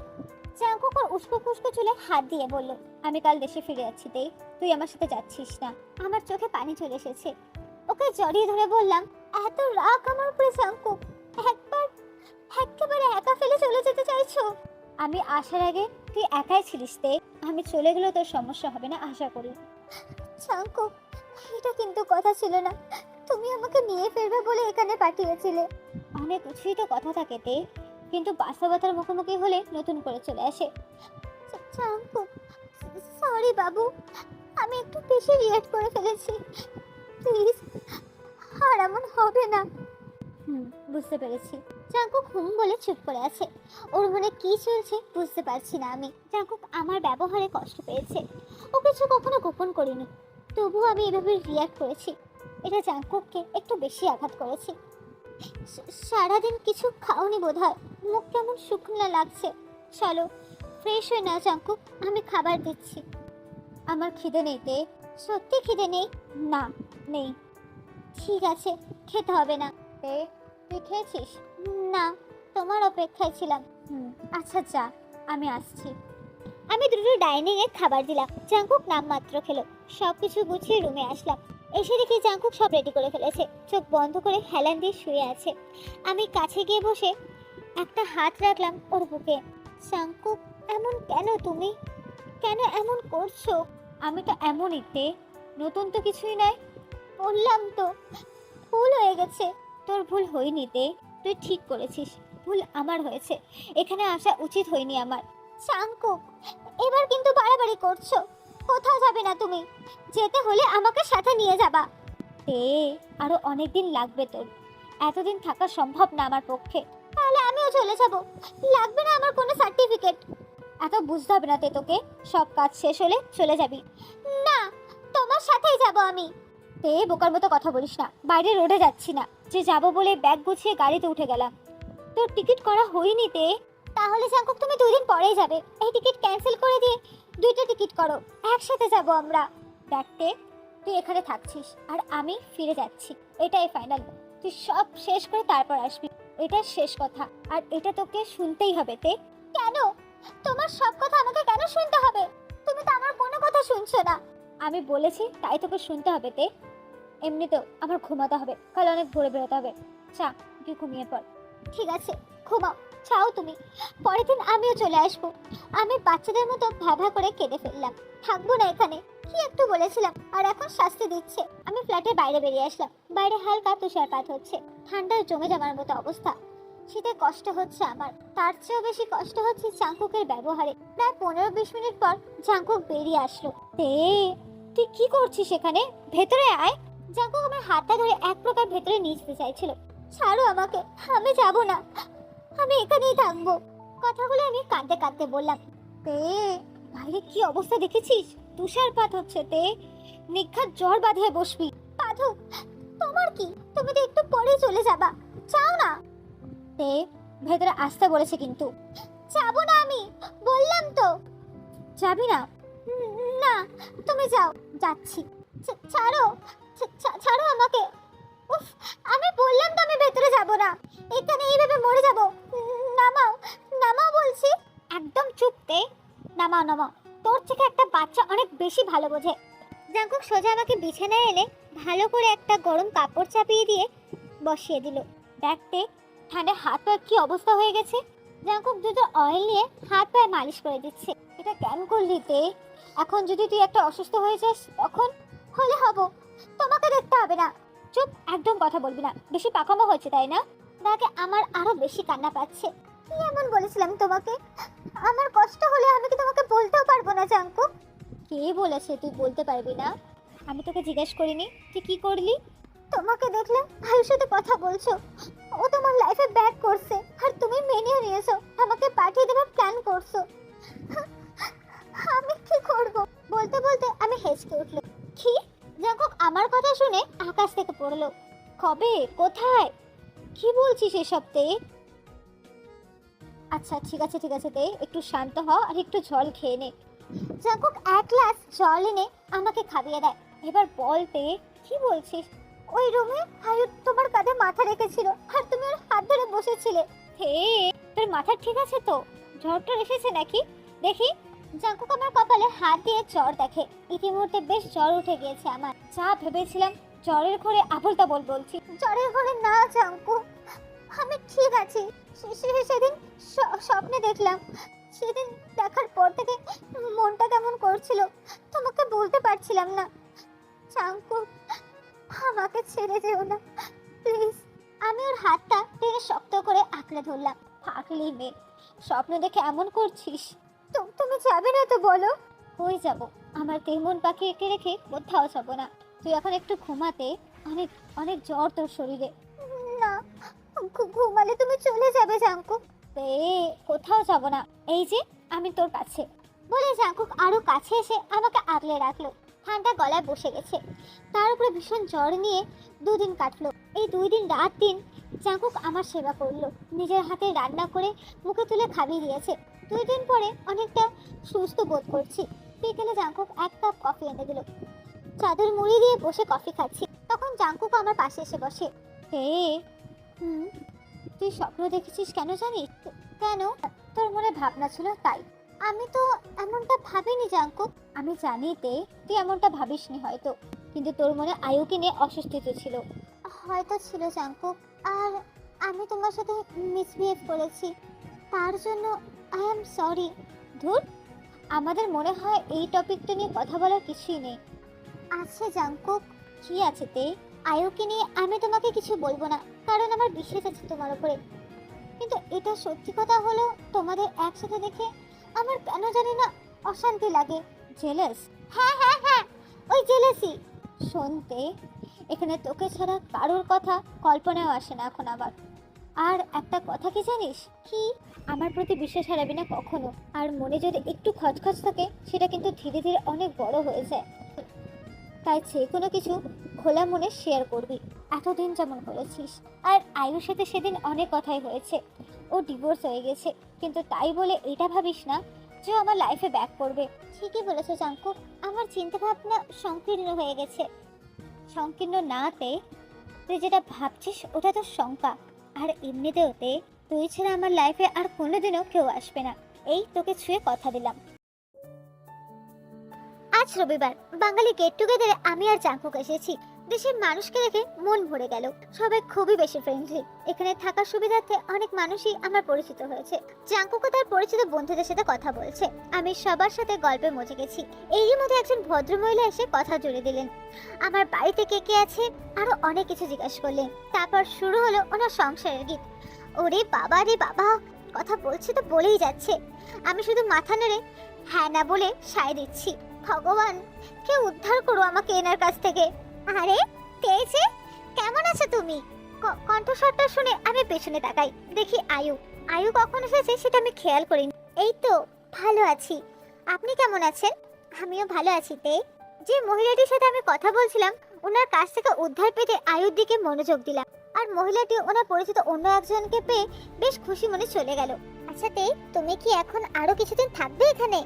জাঙ্কুক ওর উস্কো খুস্কো চুলে হাত দিয়ে বলল, আমি কাল দেশে ফিরে যাচ্ছি তে, তুই আমার সাথে যাচ্ছিস না? আমার চোখে পানি চলে এসেছে। ওকে জড়িয়ে ধরে বললাম, এত রাগ আমার উপরে জাঙ্কুক? একেবারে একা ফেলে চলে যেতে চাইছো? আমি আসার আগে তুই একাই ছিলিস তে, আমি চলে গেলেও তোর সমস্যা হবে না আশা করি। জাঙ্কুক, এটা কিন্তু কথা ছিল না। তুমি আমাকে নিয়ে ফিরবে বলে এখানে পাঠিয়েছিলে। অনেক কিছুই তো কথা থাকে তে, কিন্তু বাস্তবতার মুখোমুখি হলে নতুন করে চলে আসে। জাঙ্কুক, সরি বাবু, আমি একটু বেশি রিঅ্যাক্ট করে ফেলেছি। প্লিজ আর এমন হবে না। বুঝতে পেরেছি। জাঙ্কুক বলে চুপ করে আছে। ওর মনে কি চলছে বুঝতে পারছি না আমি। জাঙ্কুক আমার ব্যবহারে কষ্ট পেয়েছে। ও কিছু কখনো গোপন করিনি, তবুও আমি এভাবে রিঅ্যাক্ট করেছি। এটা জাঙ্কুককে একটু বেশি আঘাত করেছি। সারাদিন কিছু খাওনি বোধহয়, মুখ কেমন শুকনো লাগছে। চলো ফ্রেশ হয়ে নাও জাঙ্কুক, আমি খাবার দিচ্ছি। আমার খিদে নেই তে, সত্যি খিদে নেই। না নেই। ঠিক আছে, খেতে হবে না। তে তুই খেয়েছিস? না, তোমার অপেক্ষায় ছিলাম। আচ্ছা যা, আমি আসছি। আমি দ্রুত ডাইনিং এ খাবার দিলাম। জাঙ্কুক নামমাত্র খেলো। সবকিছু গুছিয়ে রুমে আসলাম। এসে দেখি জাঙ্কুক সব রেডি করে ফেলেছে, চোখ বন্ধ করে হেলান দিয়ে শুয়ে আছে। আমি কাছে গিয়ে বসে একটা হাত রাখলাম ওর বুকে। জাঙ্কুক, এমন কেন তুমি? কেন এমন করছো? আমি তো এমনই তে, নতুন তো কিছুই নাই। বললাম তো ভুল হয়ে গেছে। তোর ভুল হয়নি তে, তুই ঠিক করেছিস। ভুল আমার হয়েছে, এখানে আসা উচিত হয়নি আমার। চাঙ্কুক, এবার কিন্তু বাড়াবাড়ি করছো। কোথাও যাবে না তুমি, যেতে হলে আমাকে সাথে নিয়ে যাবা। তে, আরো অনেক দিন লাগবে তোর, এতদিন থাকা সম্ভব না আমার পক্ষে। তাহলে আমিও চলে যাব, লাগবে না আমার কোনো সার্টিফিকেট। এত বুঝতে হবে না তে তোকে, সব কাজ শেষ হলে চলে যাবি। না, তোমার সাথেই যাব আমি। তে, বোকার মতো কথা বলিস না, বাইরে রোডে যাচ্ছি না যে যাব বলে ব্যাগ গুছিয়ে গাড়িতে উঠে গেলাম। তোর টিকিট করা হয়নি তে। তাহলে জাঙ্কুক তুমি 2 দিন পরেই যাবে, এই টিকিট ক্যান্সেল করে দিয়ে 2টা টিকিট করো, একসাথে যাব আমরা। দেখতে, তুই এখানে থাকছিস আর আমি ফিরে যাচ্ছি, এটাই ফাইনাল। তুই সব শেষ করে তারপর আসবি, এটা শেষ কথা, আর এটা তোকে শুনতেই হবে তে। কেন? তোমার সব কথা আমাকে কেন শুনতে হবে? তুমি তো আমার কোনো কথা শুনছো না। আমি বলেছি তাই তোকে শুনতে হবে তে। এমনিতেও আমার ঘুমাতে হবে, কাল অনেক ভোরে বেরোতে হবে। চা, তুই ঘুমিয়ে পড়। ঠিক আছে, ঘুমাও, চাও তুমি। পরের দিন আমিও চলে আসবো। আমি বাচ্চাদের মতো ভাভা করে কেঁদে ফেললাম। থাকবো না এখানে, কি একটু বলেছিলাম আর এখন শাস্তি দিচ্ছে। আমি ফ্ল্যাটের বাইরে বেরিয়ে আসলাম। বাইরে হালকা তুষারপাত হচ্ছে, ঠান্ডায় জমে যাওয়ার মতো অবস্থা। শীতে কষ্ট হচ্ছে আমার, তার চেয়েও বেশি কষ্ট হচ্ছে জাঙ্কুকের ব্যবহারে। প্রায় 15-20 মিনিট পর জাঙ্কুক বেরিয়ে আসলো। তে, তুই কি করছিস এখানে? ভেতরে আয়। জাঙ্কুক আমার হাতটা ধরে এক প্রকার ভেতরে নিয়ে যেতে চাইছিল। ছাড়ো আমাকে, আমি যাব না, আমি এখানেই থাকবো। কথাগুলো আমি কাঁদতে কাঁদতে বললাম। তে, বাইরে কি অবস্থা দেখেছিস? তুষারপাত হচ্ছে তে, নিঘাত জ্বর বাঁধিয়ে বসবি। পাধু, তোমার কি? তুমি তো একটু পরেই চলে যাবা, চাও না? তে, ভেতরে আসতে বলেছে কিন্তু। যাবো না আমি, বললাম তো। যাবি না? না, তুমি যাও। যাচ্ছি। ছাড়ো, ছাড়ো আমাকে। উফ, আমি বললাম তো আমি ভেতরে যাব না, এখানে এইভাবে মরে যাব। নামাও, নামাও বলছি। একদম চুপ তে, নামাও নামাও। তোর থেকে একটা বাচ্চা অনেক বেশি ভালো বোঝে। জাঙ্কুক সোজা আমাকে বিছানায় এনে ভালো করে একটা গরম কাপড় চাপিয়ে দিয়ে বসিয়ে দিল। দেখতে, ঠান্ডা হাত পায়ের কি অবস্থা হয়ে গেছে। জাঙ্কুক দুটো অয়েল নিয়ে হাত পায়ে মালিশ করে দিচ্ছে। এটা কেন করলি তে? এখন যদি তুই একটা অসুস্থ হয়ে যাস তখন? হলে হব, তোমাকে দেখতে হবে না। চুপ, একদম কথা বলবি না, বেশি পাকামো হচ্ছে তাই না? তাকে আমার আরো বেশি কান্না পাচ্ছে। কি এমন বলেছিলাম তোমাকে? আমার কষ্ট হলে আমি কি তোমাকে বলতেও পারবো না জাঙ্কুক? কে বলেছে তুই বলতে পারবি না? আমি তোকে জিজ্ঞেস করিনি তুই কি করলি। তোমাকে দেখলাম ভাইয়ের সাথে কথা বলছো, ও তোমার লাইফে ব্যাক করছে আর তুমি মেনেও নিয়েছো, আমাকে পাঠিয়ে দেবার প্ল্যান করছো। আমি কি করব? বলতে বলতে আমি হেসে উঠল। কি? জাঙ্কুক আমার কথা শুনে আকাশ থেকে পড়লো। কবে? কোথায়? কি বলছিস এসব তে? আচ্ছা ঠিক আছে ঠিক আছে তে, একটু শান্ত হ আর একটু জল খেয়ে নে। জাঙ্কুক এক গ্লাস জল এনে আমাকে খাইয়ে দেয়। এবার বলতে, কি বলছিস? ওই রুমে আয়ু তোমার কাঁধে মাথা রেখেছিল আর তুমি ওর হাত ধরে বসেছিলে। হে, তোর মাথা ঠিক আছে তো? জ্বরটা এসেছে নাকি দেখি। জাঙ্কুক আমার কপালে হাত দিয়ে জ্বর দেখে। ইতিমধ্যে বেশ জ্বর উঠে গিয়েছে আমার। যা ভেবেছিলাম জ্বরের ঘরে আবল তাবল বলছি। জ্বরের ঘরে না জাঙ্কুক, আমি ঠিক আছি। সেদিন স্বপ্নে দেখলাম, সেদিন দেখার পর থেকে মনটা কেমন করছিল, তোমাকে বলতে পারছিলাম না। জাঙ্কুক, আমাকে ছেড়ে যেও না প্লিজ। আমি ওর হাতটা টেনে শক্ত করে আঁকড়ে ধরলাম। পাগলি মেয়ে, স্বপ্ন দেখে এমন করছিস? তুমি যাবে না তো বলো। কই যাব, আমার তেমন পাখি এঁকে রেখে কোথাও যাব না। তুই এখন একটু ঘুমাতে, অনেক অনেক জ্বর তোর শরীরে। না, ঘুমালে তুমি চলে যাবে জাঙ্কুক। কোথাও যাব না, এই যে আমি তোর কাছে। বলে জাঙ্কুক আরো কাছে এসে আমাকে আগলে রাখলো। ঠান্ডা গলায় বসে গেছে, তার উপরে ভীষণ জ্বর নিয়ে 2 দিন কাটলো। এই 2 দিন রাত দিন জাঙ্কুক আমার সেবা করলো, নিজের হাতে রান্না করে মুখে তুলে খাইয়ে দিয়েছে। 2 দিন পরে অনেকটা সুস্থ বোধ করছি। বিকেলে জাঙ্কুক 1 কাপ কফি এনে দিল। চাদর মুড়ি দিয়ে বসে কফি খাচ্ছি, তখন জাঙ্কুক আমার পাশে এসে বসে। হে, তুই স্বপ্ন দেখেছিস কেন জানিস? কেন? তোর মনে ভাবনা ছিল তাই। আমি তো এমনটা ভাবিনি জাঙ্কুক। আমি জানি তুই এমনটা ভাবিসনি হয়তো, কিন্তু তোর মনে আয়ুকে নিয়ে অস্বস্তিতে ছিল। হয়তো ছিল জাঙ্কুক, আর আমি তোমার সাথে মিসবিহেভ করেছি, তার জন্য আই এম সরি। ধুর, আমাদের মনে হয় এই টপিকটা নিয়ে কথা বলার কিছুই নেই। আচ্ছা জাংকুক, কি আছে তে? আয়ুকে নিয়ে আমি তোমাকে কিছু বলবো না, কারণ আমার বিশ্বাস আছে তোমার উপরে। কিন্তু এটা সত্যি কথা হলো, তোমাদের একসাথে দেখে আমার কেন জানি না অশান্তি লাগে। জেলাস? হ্যাঁ হ্যাঁ হ্যাঁ, ওই জেলাসি। শুনতে এখানে তোকে ছাড়া কারোর কথা কল্পনাও আসে না এখন আবার। আর একটা কথা কি জানিস? কি? আমার প্রতি বিশ্বাস হারাবি না কখনো। আর মনে যদি একটু খচখচ থাকে, সেটা কিন্তু ধীরে ধীরে অনেক বড় হয়ে যায়। তাই যে কোনো কিছু খোলা মনে শেয়ার করবি, এতদিন যেমন করেছিস। আর আয়ুর সাথে সেদিন অনেক কথাই হয়েছে, ও ডিভোর্স হয়ে গেছে, কিন্তু তাই বলে এটা ভাবিস না যে ও আমার লাইফে ব্যাক করবে। ঠিকই বলেছো জাঙ্কুক, আমার চিন্তা ভাবনা সংকীর্ণ হয়ে গেছে। সংকীর্ণ নাতে তুই যেটা ভাবছিস ওটা তো শঙ্কা। আর এমনিতেওতে তুই ছাড়া আমার লাইফে আর কোনোদিনও কেউ আসবে না, এই তোকে ছুঁয়ে কথা দিলাম। আজ রবিবার, বাঙালি গেট টুগেদারে আমি আর জাঙ্কুক এসেছি। দেশের মানুষকে দেখে মন ভরে গেল। সবাই খুবই বেশি ফ্রেন্ডলি। এখানে থাকার সুবিধার্থে অনেক মানুষই আমার পরিচিত হয়েছে। জাঙ্কুকও তার পরিচিত বন্ধুদের সাথে কথা বলছে। আমি সবার সাথে গল্পে মজে গেছি। এরই মধ্যে একজন ভদ্রমহিলা এসে কথা জুড়ে দিলেন। আমার বাড়িতে কে কে আছে আরো অনেক কিছু জিজ্ঞাসা করলেন। তারপর শুরু হলো ওনার সংসারের গীত। ওরে বাবা রে বাবা, কথা বলছে তো বলেই যাচ্ছে। আমি শুধু মাথা নেড়ে হ্যাঁ না বলে সায় দিচ্ছি। ভগবান, কেউ উদ্ধার করো আমাকে এনার কাছ থেকে। আরে তেজে, কেমন আছো তুমি? কণ্ঠস্বরটা শুনে আমি পেছনে তাকাই, দেখি আয়ু। আয়ু কখন এসেছে সেটা আমি খেয়াল করিনি। এই তো ভালো আছি, আপনি কেমন আছেন? আমিও ভালো আছি তে। যে মহিলাটির সাথে আমি কথা বলছিলাম, ওনার কাছ থেকে উদ্ধার পেতে আয়ুর দিকে মনোযোগ দিলাম। আর মহিলাটি ওনার পরিচিত অন্য একজনকে পেয়ে বেশ খুশি মনে চলে গেল। আচ্ছা তে, তুমি কি এখন আরো কিছুদিন থাকবে এখানে?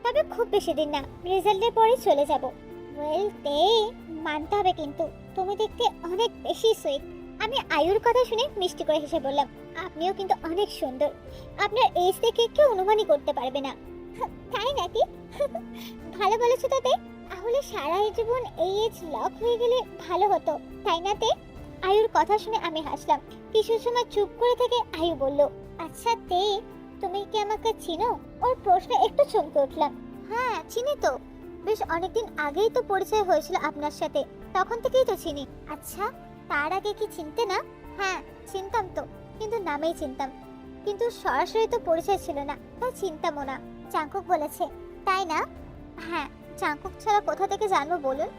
তবে খুব বেশি দিন না, রেজাল্টের পরে চলে যাব। ওয়েল তে, মানতে হবে কিন্তু তুমি দেখতে অনেক বেশি সুইট। আমি আয়ুর কথা শুনে মিষ্টি করে হেসে বললাম, আপনিও কিন্তু অনেক সুন্দর। আপনার এজ দেখে কেউ অনুমানই করতে পারবে না। তাই নাকি? ভালো বলেছো তাতে। তাহলে সারা জীবন এই এজ লক হয়ে গেলে ভালো হতো, তাই না তে? আয়ুর কথা শুনে আমি হাসলাম। কিছু সময় চুপ করে থেকে আয়ু বলল, আচ্ছা তে, তুমি কি আমাকে চিনো? ওর প্রশ্নে একটু চমকে উঠলাম। হ্যাঁ চিনি তো, বেশ অনেকদিন আগেই তো পরিচয় হয়েছিল আপনার সাথে, তখন থেকেই তো চিনি। আচ্ছা, তার আগে কি চিনতে না? হ্যাঁ চিনতাম তো, কিন্তু নামেই চিনতাম, কিন্তু সরাসরি তো পরিচয় ছিল না, তাই চিনতামও না। চাঙ্কুক বলেছে, তাই না? হ্যাঁ, চাঙ্কুক ছাড়া কোথা থেকে জানবো বলুন?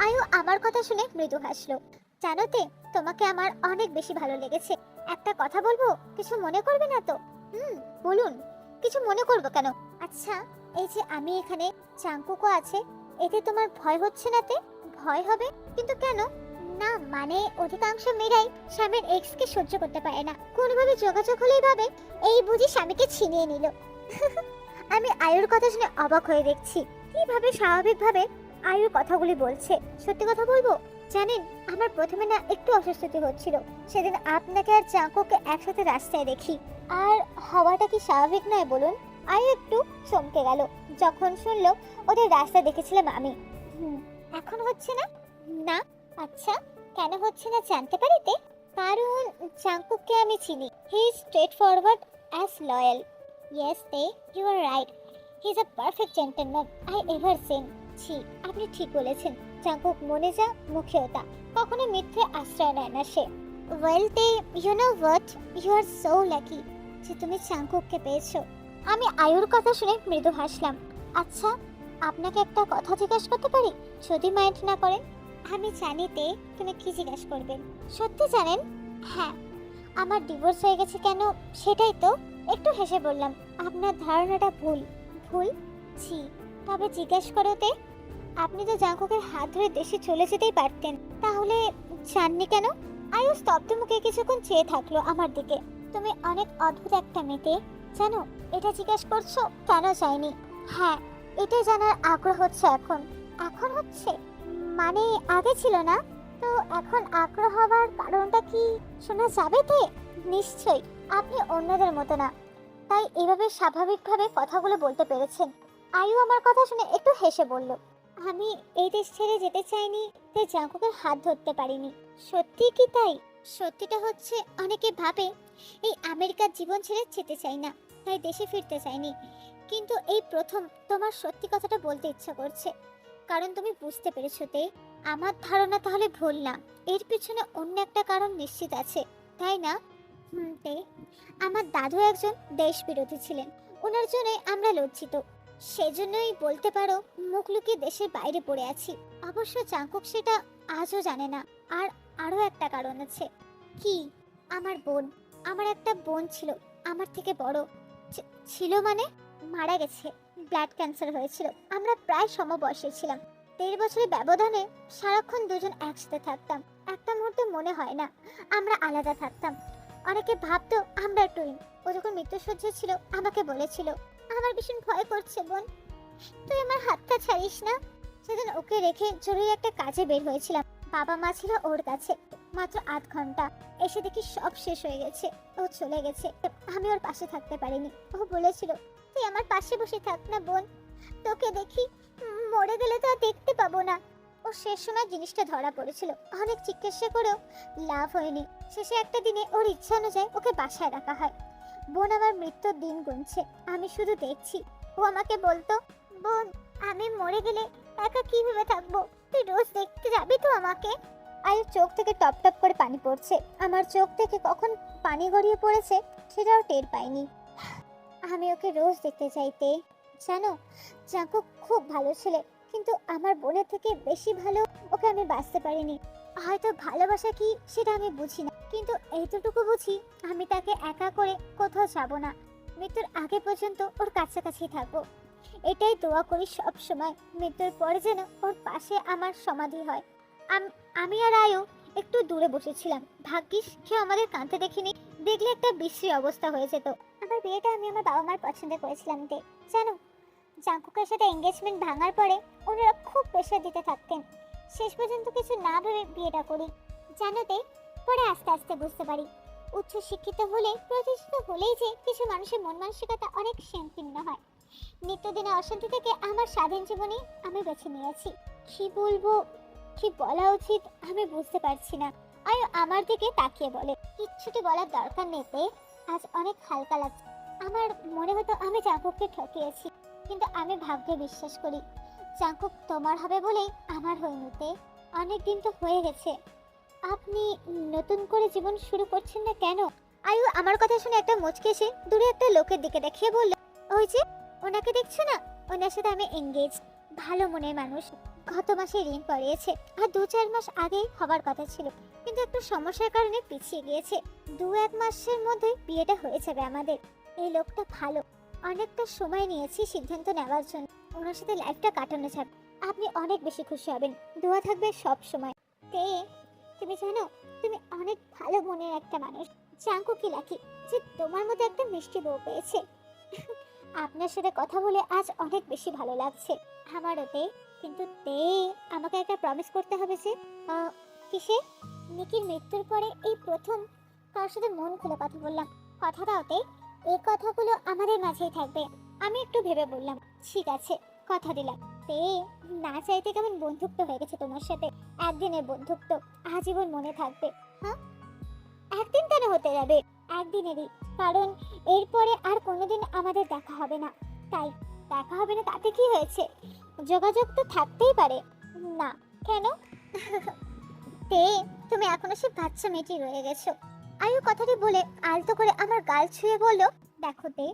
আয়ু আমার কথা শুনে মৃদু হাসলো। জানো তে, তোমাকে আমার অনেক বেশি ভালো লেগেছে। একটা কথা বলবো, কিছু মনে করবে না তো? বলুন। কিছু মনে করবো কেন? আচ্ছা, এই যে আমি এখানে, চাঙ্কুকও আছে, এতে তোমার ভয় হচ্ছে না তে? ভয় হবে? কিন্তু কেন? না মানে অধিকাংশ মেয়েরাই স্বামীর এক্স কে সহ্য করতে পারে না, কোনোভাবে যোগাযোগ হলেই ভাবে এই বুঝি স্বামীকে ছিনিয়ে নিল। আমি আয়ুর কথা শুনে অবাক হয়ে দেখছি কিভাবে স্বাভাবিকভাবে আয়ুর কথাগুলি বলছে। সত্যি কথা বলবো, জানেন আমার প্রথমে না একটু অস্বস্তি হচ্ছিল সেদিন আপনাকে আর চাঙ্কুকে একসাথে রাস্তায় দেখি। আর হওয়াটা কি স্বাভাবিক নয় বলুন? আয়ু একটু চমকে গেল যখন শুনলো ওদের রাস্তা দেখেছিলাম আমি। এখন হচ্ছে না? না। আচ্ছা, কেন হচ্ছে না জানতে পারিতে? কারণ চাঙ্কুককে আমি চিনি। He is straight forward as loyal. Yes তে, you are right. He is a perfect gentleman I ever seen. ছি, আপনি ঠিক বলেছেন। চাঙ্কুক মনে যা মুখেও তা, কখনো মিথ্যে আশ্রয় নেয় না সে। ওয়েল তে, you know what, you are so lucky যে তুমি চাঙ্কুককে পেয়েছো। আমি আয়ুর কথা শুনে মৃদু হাসলাম। আচ্ছা, আপনাকে একটা কথা জিজ্ঞাসা করতে পারি, যদি মাইন্ড না করেন? আমি জানি তে, তুমি কি জিজ্ঞাসা করবেন। সত্যি জানেন? হ্যাঁ, আমার ডিভোর্স হয়ে গেছে কেন সেটাই তো। একটু হেসে বললাম, আপনার ধারণাটা ভুল। ভুল? ছি, তবে জিজ্ঞেস করতে, আপনি তো জাঙ্কুকের হাত ধরে দেশে চলে যেতেই পারতেন, তাহলে জাননি কেন? আয়ু স্তব্ধ মুখে কিছুক্ষণ চেয়ে থাকলো আমার দিকে। তুমি অনেক অদ্ভুত একটা মেয়ে, জানো? এটা জিজ্ঞেস করছো কেন চাইনি? হ্যাঁ, এটাই জানার আগ্রহ হচ্ছে এখন। এখন হচ্ছে মানে আগে ছিল না তো? এখন আগ্রহ হওয়ার কারণটা কি শোনা যাবে তে? নিশ্চয়ই, আপনি অন্যদের মতো না, তাই এভাবে স্বাভাবিকভাবে কথাগুলো বলতে পেরেছেন। আয়ু আমার কথা শুনে একটু হেসে বলল, আমি এই দেশ ছেড়ে যেতে চাইনি, তাই জাঙ্কুকের হাত ধরতে পারিনি। সত্যি কি তাই? সত্যিটা হচ্ছে অনেকে ভাবে এই আমেরিকার জীবন ছেড়ে যেতে চাই না, তাই দেশে ফিরতে চাইনি। কিন্তু এই প্রথম তোমার সত্যি কথাটা বলতে ইচ্ছা করছে, কারণ তুমি বুঝতে পেরেছো তে আমার ধারণা তাহলে ভুল না, এর পিছনে অন্য একটা কারণ নিশ্চিত আছে, তাই না? তে আমার দাদু একজন দেশ বিরোধী ছিলেন, ওনার জন্যই আমরা লজ্জিত, সেজন্যই বলতে পারো মুখ লুকিয়ে দেশের বাইরে পড়ে আছি। অবশ্য চাঙ্কুক সেটা আজও জানে না। আর আরো একটা কারণ আছে। কি? আমার বোন, আমার একটা বোন ছিল, আমার থেকে বড়। ছিল মানে মারা গেছে, ব্লাড ক্যান্সার হয়েছিল। আমরা প্রায় সমবয়সী ছিলাম, 1.5 বছরের ব্যবধানে সারাক্ষণ দুজন একসাথে থাকতাম। একটা মুহূর্তে মনে হয় না আমরা আলাদা থাকতাম। অনেকে ভাবতো আমরা টুইন। ও যখন মৃত্যুসজ্জায় ছিল আমাকে বলেছিল, আমার ভীষণ ভয় করছে বোন, তুই আমার হাতটা ছাড়িস না। সেদিন ওকে রেখে জরুরি একটা কাজে বের হয়েছিলাম, বাবা মা ছিল ওর কাছে। মাত্র 8 ঘন্টা, এসে দেখি সব শেষ হয়ে গেছে, ও চলে গেছে। আমি ওর পাশে থাকতে পারিনি। ও বলেছিল, তুই আমার পাশে বসে থাক না বোন, তোকে দেখি, মরে গেলে তো আর দেখতে পাবো না। ও শেষ সময় জিনিসটা ধরা পড়েছিল, অনেক চিকিৎসা করেও লাভ হয়নি। শেষে একটা দিনে ওর ইচ্ছা অনুযায়ী ওকে বাসায় রাখা হয়। বোন আমার মৃত্যুর দিন গুনছে, আমি শুধু দেখছি। ও আমাকে বলতো, বোন আমি মরে গেলে একা কিভাবে থাকবো, তুই রোজ দেখতে যাবি তো আমাকে? আয়ুর চোখ থেকে টপ টপ করে পানি পড়ছে। আমার চোখ থেকে কখন পানি গড়িয়ে পড়েছে সেটাও টের পাইনি। আমি ওকে রোজ দেখতে চাইতে। জানো, জাঙ্কুক খুব ভালো ছেলে, কিন্তু আমার বোনের থেকে বেশি ভালো ওকে আমি বাঁচতে পারিনি। হয়তো ভালোবাসা কি সেটা আমি বুঝি না, কিন্তু এইটুকু বুঝি আমি তাকে একা করে কোথাও যাব না। মৃত্যুর আগে পর্যন্ত ওর কাছাকাছি থাকবো, এটাই দোয়া করি সব সময়। মৃত্যুর পরে যেন ওর পাশে আমার সমাধি হয়। আমি আর আয়ু একটু দূরে বসেছিলাম, ভাগ্যিস কেউ আমাদের কাঁদতে দেখিনি, দেখলে একটা বিশ্রী অবস্থা হয়ে যেত। আমার বিয়েটা আমি আমার বাবা মার পছন্দ করেছিলাম তে। জানো, জাঙ্কুকের সাথে এঙ্গেজমেন্ট ভাঙার পরে ওনারা খুব প্রেশার দিতে থাকতেন। শেষ পর্যন্ত কিছু না ভেবে বিয়েটা করি। জানো তে, পরে আস্তে আস্তে বুঝতে পারি উচ্চ শিক্ষিত হলে, প্রতিষ্ঠিত হলেই যে কিছু মানুষের মন মানসিকতা অনেক সংকীর্ণ হয়। নিত্যদিনের অশান্তি থেকে আমার স্বাধীন জীবনে আমি বেছে নিয়েছি। কি বলবো, কি বলা উচিত আমি বুঝতে পারছি না। আর আমার দিকে তাকিয়ে বলে, কিচ্ছুটি বলার দরকার নেই তে, আজ অনেক হালকা লাগছে। আমার মনে হতো আমি জাঙ্কুককে ঠকিয়েছি, কিন্তু আমি ভাগ্যে বিশ্বাস করি জাঙ্কুক তোমার হবে বলেই আমার হয়নি তে। অনেক দিন তো হয়ে গেছে, আপনি নতুন করে জীবন শুরু করছেন না কেন? আয়ু আমার কথা শুনে একটা মুচকি এসে দূরে একটা লোকের দিকে দেখিয়ে বলল, ওই যে ওনাকে দেখছো না, ওনার সাথে আমি এঙ্গেজ। ভালো মনের মানুষ, গত মাসে ঋণ করিয়েছে, আর 2-4 মাস আগেই হবার কথা ছিল, কিন্তু একটু সমস্যার কারণে পিছিয়ে গিয়েছে। 2-1 মাসের মধ্যে বিয়েটা হয়ে যাবে আমাদের। এই লোকটা ভালো, অনেকটা সময় নিয়েছি সিদ্ধান্ত নেওয়ার জন্য। ওনার সাথে লাইফটা কাটানো যাবে, আপনি অনেক বেশি খুশি হবেন। দোয়া থাকবে সব সময় তে। তুমি জানো, তুমি অনেক ভালো মনের একটা মানুষ। জাঙ্কু কি লাকি যে তোমার মতো একটা মিষ্টি বউ পেয়েছে। আপনার সাথে কথা বলে আজ অনেক বেশি ভালো লাগছে আমারও তে। কিন্তু তে, আমাকে একটা প্রমিস করতে হবে যে কিসে? নিকির মৃত্যুর পরে এই প্রথম কার সাথে মন খুলে কথা বললাম। কথাটা ওতে, এই কথাগুলো আমাদের মাঝেই থাকবে। আমি একটু ভেবে বললাম, ঠিক আছে, কথা দিলাম তে। না চাইতে কেমন বন্ধুত্ব হয়ে গেছে তোমার সাথে। একদিনের বন্ধুত্ব আজীবন মনে থাকবে। হ্যাঁ, একদিন কেন হতে যাবে, একদিনেরই। কারণ এরপরে আর কোনোদিন আমাদের দেখা হবে না। তাই দেখা হবে না তাতে কি হয়েছে, যোগাযোগ তো থাকতেই পারে। না কেন? তে, তুমি এখনো সে বাচ্চা মেয়েটি রয়ে গেছো। আয়ু কথাটি বলে আলতো করে আমার গাল ছুঁয়ে বলল, দেখো তে,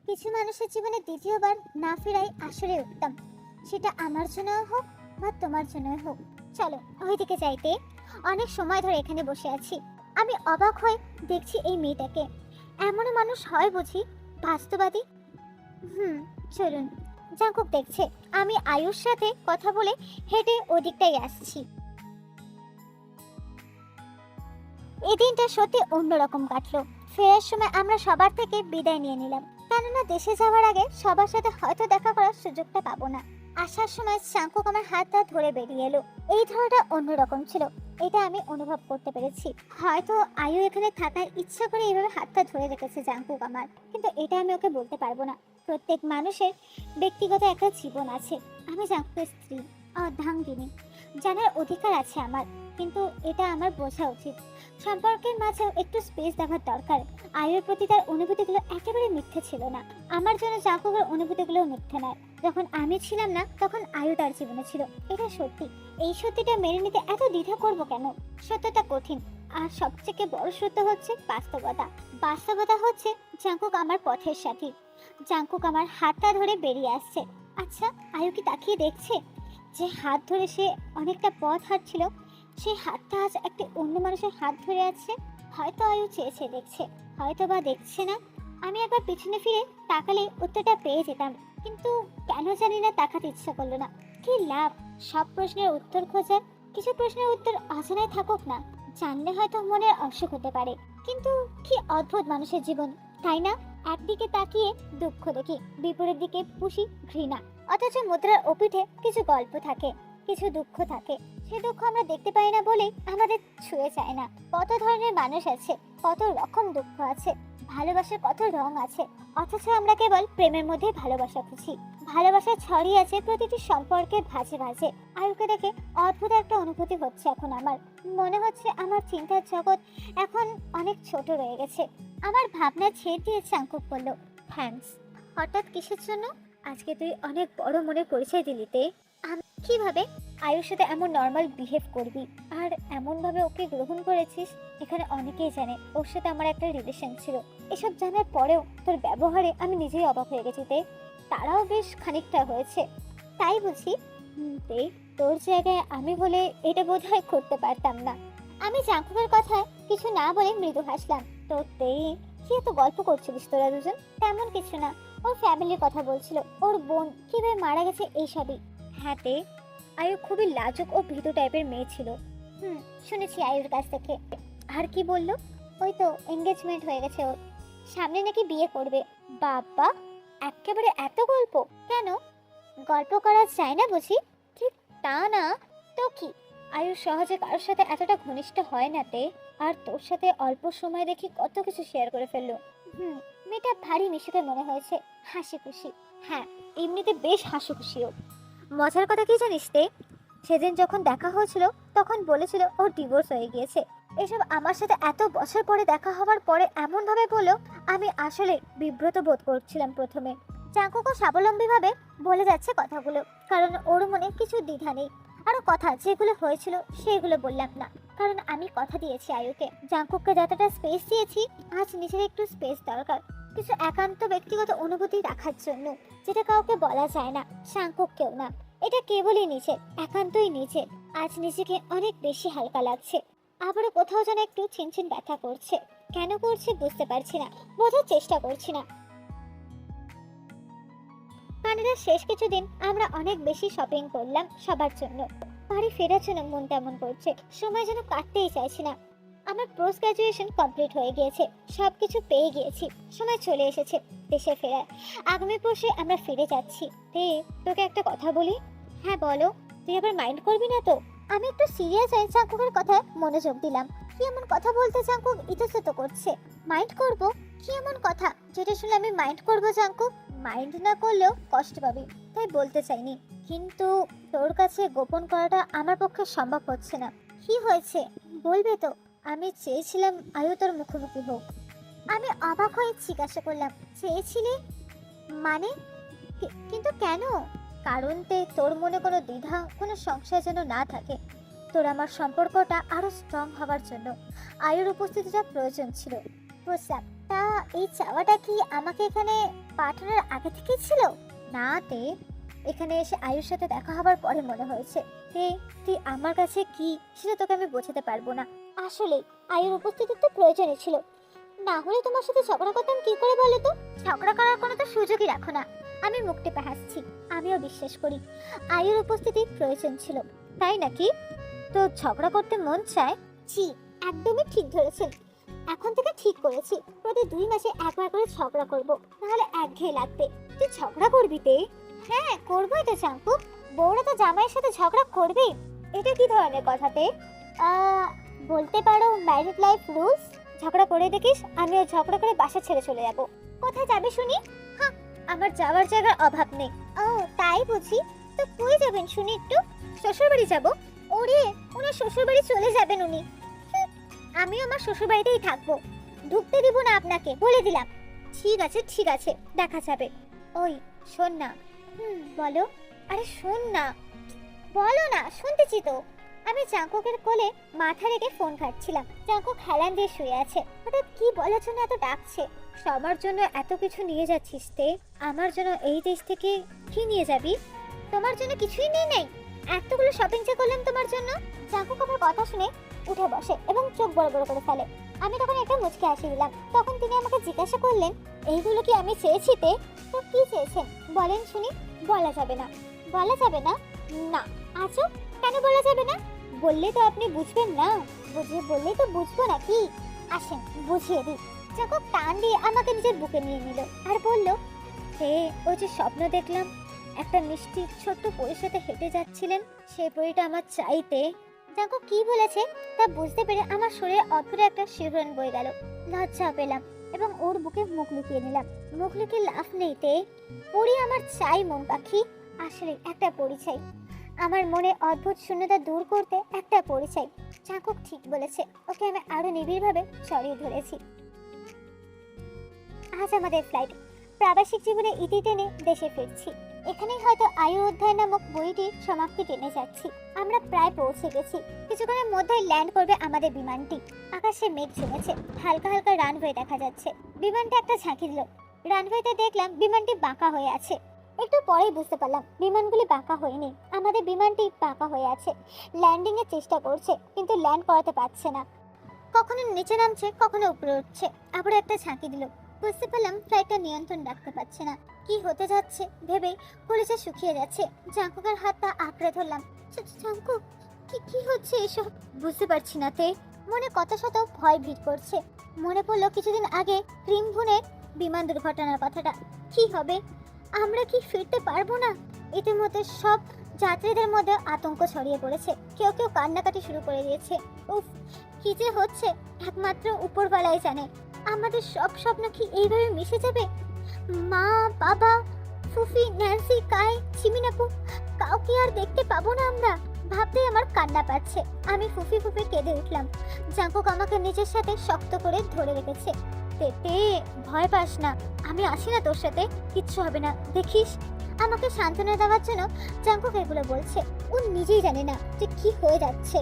কিছু মানুষের জীবনে দ্বিতীয়বার না ফেরাই আসলে উত্তম, সেটা আমার জন্য হোক বা তোমার জন্য হোক। চলো ওইদিকে যাইতে, অনেক সময় ধরে এখানে বসে আছি। আমি অবাক হয়ে দেখছি এই মেয়েটাকে। এমনও মানুষ হয় বুঝি, বাস্তবাদী। চলুন। জাঙ্কুক দেখছে আমি আয়ুর সাথে কথা বলে হেঁটে ওদিকটাই আসছি। এই দিনটা সত্যি অন্যরকম কাটলো। ফেরার সময় আমরা সবার থেকে বিদায় নিয়ে নিলাম, কেননা দেশে যাওয়ার আগে সবার সাথে হয়তো দেখা করার সুযোগটা পাবো না। আসার সময় জাঙ্কুক আমার হাতটা ধরে বেরিয়ে এলো। এই ধরনটা অন্যরকম ছিল, এটা আমি অনুভব করতে পেরেছি। হয়তো আয়ু এখানে থাকার ইচ্ছা করে এইভাবে হাতটা ধরে রেখেছে জাঙ্কুক আমার, কিন্তু এটা আমি ওকে বলতে পারবো না। প্রত্যেক মানুষের ব্যক্তিগত একটা জীবন আছে। আমি জাঙ্কুকের স্ত্রী, অর্ধাঙ্গিনী, জানার অধিকার আছে আমার। কিন্তু এটা আমার বোঝা উচিত। সম্পর্কের মাঝেও একটু স্পেস দেওয়ার দরকার। আয়ুর প্রতি তার অনুভূতিগুলো একেবারে মিথ্যে ছিল না। আমার জন্য জাঙ্কুকের অনুভূতিগুলো মিথ্যে নয়। যখন আমি ছিলাম না তখন আয়ু তার জীবনে ছিল, এটা সত্যি। এই সত্যিটা মেনে নিতে এত দ্বিধা করব কেন? সত্যটা কঠিন, আর সবথেকে বড় সত্য হচ্ছে বাস্তবতা। বাস্তবতা হচ্ছে জাঙ্কুক আমার পথের সাথী। জাঙ্কুক আমার হাতটা ধরে বেরিয়ে আসছে। আচ্ছা, আয়ু কি তাকিয়ে দেখছে? যে হাত ধরে সে অনেকটা পথ হাঁটছিল, সেই হাতটা আজ একটি অন্য মানুষের হাত ধরে আছে। হয়তো আয়ু চেয়েছে দেখছে, হয়তো বা দেখছে না। আমি একবার পিছনে ফিরে তাকালে উত্তরটা পেয়ে যেতাম, কিন্তু কেন জানি না তাকাতে ইচ্ছা করলো না। কি লাভ সব প্রশ্নের উত্তর খোঁজার? কিছু প্রশ্নের উত্তর অজানায় থাকুক না, জানলে হয়তো মনের অসুখ হতে পারে। কিন্তু কি অদ্ভুত মানুষের জীবন, তাই না? একদিকে তাকিয়ে দুঃখ দেখি, বিপরীত দিকে পুষি ঘৃণা। অথচ মুদ্রার ওপিঠে কিছু গল্প থাকে, কিছু দুঃখ থাকে। সে দুঃখ আমরা দেখতে পাই না বলেই আমাদের ছুঁয়ে যায় না। কত ধরনের মানুষ আছে, কত রকম দুঃখ আছে, ভালোবাসার কত রং আছে। অথচ আমরা কেবল প্রেমের মধ্যেই ভালোবাসা খুঁজি। ভালোবাসা ছড়িয়ে আছে প্রতিটি সম্পর্কের ভাঁজে ভাঁজে। আয়ুকে দেখে অদ্ভুত একটা অনুভূতি হচ্ছে এখন আমার। মনে হচ্ছে আমার চিন্তার জগৎ এখন অনেক ছোট রয়ে গেছে। আমার ভাবনা ছেড়ে দিয়ে চাঙ্কুক বলল, থ্যাঙ্কস। হঠাৎ কিসের জন্য? আজকে তুই অনেক বড় মনে পরিচয় দিলিতে। আমি কিভাবে আয়ুর সাথে এমন নর্মাল বিহেভ করবি, আর এমনভাবে ওকে গ্রহণ করেছিস? এখানে অনেকেই জানে ওর সাথে আমার একটা রিলেশন ছিল। এসব জানার পরেও তোর ব্যবহারে আমি নিজেই অবাক হয়ে গেছি তে। তারাও বেশ খানিকটা হয়েছে, তাই বুঝি? তে, তোর জায়গায় আমি হলে এটা বোধহয় করতে পারতাম না। আমি জাঙ্কুকের কথায় কিছু না বলে মৃদু হাসলাম। তো তে, কি এত গল্প করছিলিস তোরা দুজন? তেমন কিছু না, ওর ফ্যামিলির কথা বলছিল, ওর বোন কিভাবে মারা গেছে এইসবই। হ্যাঁ তে, আয়ু খুবই লাজুক ও ভীতু টাইপের মেয়ে ছিল। শুনেছি আয়ুর কাছ থেকে। আর কি বললো? ওই তো এঙ্গেজমেন্ট হয়ে গেছে ওর, সামনে নাকি বিয়ে করবে। বাবা, একেবারে এত গল্প! কেন, গল্প করা যায় না বুঝি? ঠিক তা না তো কি, আয়ু সহজে কারোর সাথে এতটা ঘনিষ্ঠ হয় না তে। আর তোর সাথে অল্প সময় দেখি কত কিছু শেয়ার করে ফেললো। মেয়েটা ভারী মিশুকে মনে হয়েছে, হাসি খুশি। হ্যাঁ, এমনিতে বেশ হাসি খুশিও। মজার কথা কি জানিস তে, সেদিন যখন দেখা হয়েছিল তখন বলেছিল ওর ডিভোর্স হয়ে গিয়েছে। এসব আমার সাথে এত বছর পরে দেখা হওয়ার পরে এমনভাবে বললো, আমি আসলে বিব্রত বোধ করছিলাম প্রথমে। জাঙ্কুকও স্বাবলম্বীভাবে বলে যাচ্ছে কথাগুলো, কারণ ওর মনে কিছু দ্বিধা নেই। আরও কথা যেগুলো হয়েছিল সেগুলো বললাম না, কারণ আমি কথা দিয়েছি আয়ুকে। জাঙ্কুককে যতটা স্পেস দিয়েছি, আজ নিজের একটু স্পেস দরকার, কিছু একান্ত ব্যক্তিগত অনুভূতি রাখার জন্য, যেটা কাউকে বলা যায় না, জাঙ্কুককেও না। এটা কেবলই নিজের, একান্তই নিজের। আজ নিজেকে অনেক বেশি হালকা লাগছে। আবারও কোথাও যেন একটু ছিনছিন ব্যথা করছে। কেন করছে বুঝতে পারছি না, বোঝার চেষ্টা করছি না। কানাডার শেষ কিছুদিন আমরা অনেক বেশি শপিং করলাম সবার জন্য। বাড়ি ফেরার জন্য মন তেমন করছে, সময় যেন কাটতেই চাইছি না। আমার পোস্ট গ্রাজুয়েশন কমপ্লিট হয়ে গিয়েছে, সবকিছু পেয়ে গিয়েছি, সময় চলে এসেছে দেশে ফেরার। আগামী পরশু আমরা ফিরে যাচ্ছি। তোকে একটা কথা বলি। হ্যাঁ বলো। তুই আবার মাইন্ড করবি না তো? আমি একটু সিরিয়াস হয়ে জাঙ্কুকের কথায় মনোযোগ দিলাম। কি এমন কথা বলতে জাঙ্কুক ইতস্তত করছে? মাইন্ড করব? কি এমন কথা যেটা শুনে আমি মাইন্ড করবো জাঙ্কুক? মাইন্ড না করলেও কষ্ট পাবি, তাই বলতে চাইনি। কিন্তু তোর কাছে গোপন করাটা আমার পক্ষে সম্ভব হচ্ছে না। কি হয়েছে বলবে তো? আমি চেয়েছিলাম আয়ু তোর মুখোমুখি হোক। আমি অবাক হয়ে জিজ্ঞাসা করলাম, চেয়েছিলে মানে? কিন্তু কেন? কারণ তোর মনে কোনো দ্বিধা, কোনো সংশয় যেন না থাকে। তোর আমার সম্পর্কটা আরো স্ট্রং হওয়ার জন্য আয়ুর উপস্থিতিটা প্রয়োজন ছিল। বুঝলাম। তা এই চাওয়াটা কি আমাকে এখানে পাঠানোর আগে থেকেই ছিল? না তে, এখানে এসে আয়ুর সাথে দেখা হওয়ার পরে মনে হয়েছে। তুই আমার কাছে কি, সেটা তোকে আমি বোঝাতে পারবো না। আসলে আয়ুর উপস্থিতি তো প্রয়োজনই ছিল, না হলে তোমার সাথে ঝগড়া করতাম কি করে বলো তো? ঝগড়া করার কোনো তো সুযোগই রাখো না। আমি মুখ টিপে হাসছি। আমিও বিশ্বাস করি আয়ুর উপস্থিতি প্রয়োজন ছিল। তাই নাকি? তো ঝগড়া করতে মন চায়? জি, একদমই ঠিক ধরেছেন। এখন থেকে ঠিক করেছি, প্রতি 2 মাসে একবার করে ঝগড়া করব, নাহলে একঘেয়ে লাগবে। তুই ঝগড়া করবি তে? হ্যাঁ করবোই তো জাঙ্কুক, বউরা তো জামাইয়ের সাথে ঝগড়া করবেই। এটা কি ধরনের কথাতে? বলতে পারো ম্যারিড লাইফ রুলস। ঝগড়া করে দেখিস, আমিও ঝগড়া করে বাসা ছেড়ে চলে যাব। কোথায় যাবে শুনি? হ্যাঁ, আমার যাওয়ার জায়গার অভাব নেই। ও তাই বুঝি? তো কই যাবেন শুনি একটু? শ্বশুর বাড়ি যাবো। ও ওরে, ওনার শ্বশুর বাড়ি চলে যাবেন উনি। আমিও আমার শ্বশুর বাড়িতেই থাকবো, ঢুকতে দিব না আপনাকে, বলে দিলাম। ঠিক আছে ঠিক আছে, দেখা যাবে। ওই শোন না। বলো। আরে শোন না, বলো না, শুনতেছি তো। আমি চাঙ্কুকের কোলে মাথা রেখে ফোন ঘাটছিলাম। চাঙ্কুক হেলান দিয়ে শুয়ে আছে। হঠাৎ কি বলার জন্য এত ডাকছে? সবার জন্য এত কিছু নিয়ে যাচ্ছিস তে, আমার জন্য এই দেশ থেকে কি নিয়ে যাবি? তোমার জন্য কিছুই নেই নাই, এতগুলো শপিং যে করলাম তোমার জন্য। চাঙ্কুক আমার কথা শুনে উঠে বসে এবং চোখ বড় বড় করে ফেলে। আমি তখন একটা মুচকি হাসি দিলাম। তখন তিনি আমাকে জিজ্ঞাসা করলেন, এইগুলো কি আমি চেয়েছি তে? তো কি চেয়েছেন বলেন শুনি। বলা যাবে না। বলা যাবে না? না। আচ্ছা, কেন বলা যাবে না? বললে তো আপনি বুঝবেন না। বুঝিয়ে বললেই তো বুঝবো নাকি? আসেন বুঝিয়ে দিই। চাঙ্কুক টান দিয়ে আমাকে নিজের বুকে নিয়ে নিল আর বলল, হে, ওই যে স্বপ্ন দেখলাম একটা মিষ্টি ছোট্ট পরীর সাথে হেঁটে যাচ্ছিলেন, সেই পরীটা আমার চাইতে। চাঙ্কুক কি বলেছে তা বুঝতে পেরে আমার শরীরে অদ্ভুত একটা শিহরণ বয়ে গেল। লজ্জা পেলাম এবং ওর বুকে মুখ লুকিয়ে নিলাম। মুখ লুকিয়ে লাভ নেই তে, পরী আমার চাই মন পাখি। আসলে একটা পরী চাই, আমার মনে অদ্ভুত শূন্যতা দূর করতে একটা পরী চাই। চাঙ্কুক ঠিক বলেছে, ওকে আমি আরো নিবিড়ভাবে জড়িয়ে ধরেছি। আজ আমাদের ফ্লাইট। প্রাবাসিক জীবনে ইতি টেনে দেশে ফিরছি। এখানেই হয়তো আয়ু অধ্যায় নামক বইটির সমাপ্তি টেনে যাচ্ছি। আমরা প্রায় পৌঁছে গেছি। কিছুক্ষণের মধ্যেই ল্যান্ড করবে আমাদের বিমানটি। আকাশে মেঘ জমেছে, হালকা হালকা রানওয়ে দেখা যাচ্ছে। বিমানটা একটা ঝাঁকি দিল। রানওয়েতে দেখলাম বিমানটি বাঁকা হয়ে আছে। একটু পরেই বুঝতে পারলাম বিমানগুলি বাঁকা হয়নি, আমাদের বিমানটি বাঁকা হয়ে আছে। ল্যান্ডিং এর চেষ্টা করছে কিন্তু ল্যান্ড করাতে পারছে না। কখনো নিচে নামছে, কখনো উপরে উঠছে। আবার একটা ঝাঁকি দিল। বুঝতে পারলাম ফ্লাইটটা নিয়ন্ত্রণ রাখতে পারছে না। কি হতে যাচ্ছে ভেবে কলিজা শুকিয়ে যাচ্ছে। চাঙ্কুকের হাতটা আঁকড়ে ধরলাম। চাঙ্কুক, কি কি হচ্ছে এসব? বুঝতে পারছি না তে। মনে কত শত ভয় ভিড় করছে। মনে পড়লো কিছুদিন আগে ক্রিমভুনের বিমান দুর্ঘটনার কথাটা। কি হবে? আমরা কি ফিরতে পারবো না? ইতিমধ্যে সব যাত্রীদের মধ্যে আতঙ্ক ছড়িয়ে পড়েছে। কেউ কেউ কান্নাকাটি শুরু করে দিয়েছে। উফ, কি যে হচ্ছে একমাত্র উপরওয়ালাই জানে। আমাদের সব স্বপ্ন কি এইভাবে মিশে যাবে? মা, বাবা, ফুফি, ন্যান্সি, কাই, চিমিনাপু, কাউকে আর দেখতে পাবো না আমরা। ভাবতে আমার কান্না পাচ্ছে। আমি ফুফি ফুফি কেঁদে উঠলাম। জাঙ্কুক আমাকে নিজের সাথে শক্ত করে ধরে রেখেছে। তেতে, ভয় পাস না, আমি আসি না তোর সাথে, কিচ্ছু হবে না, দেখিস। আমাকে সান্ত্বনা দেওয়ার জন্য জাঙ্কুক এগুলো বলছে। ও নিজেই জানে না যে কি হয়ে যাচ্ছে।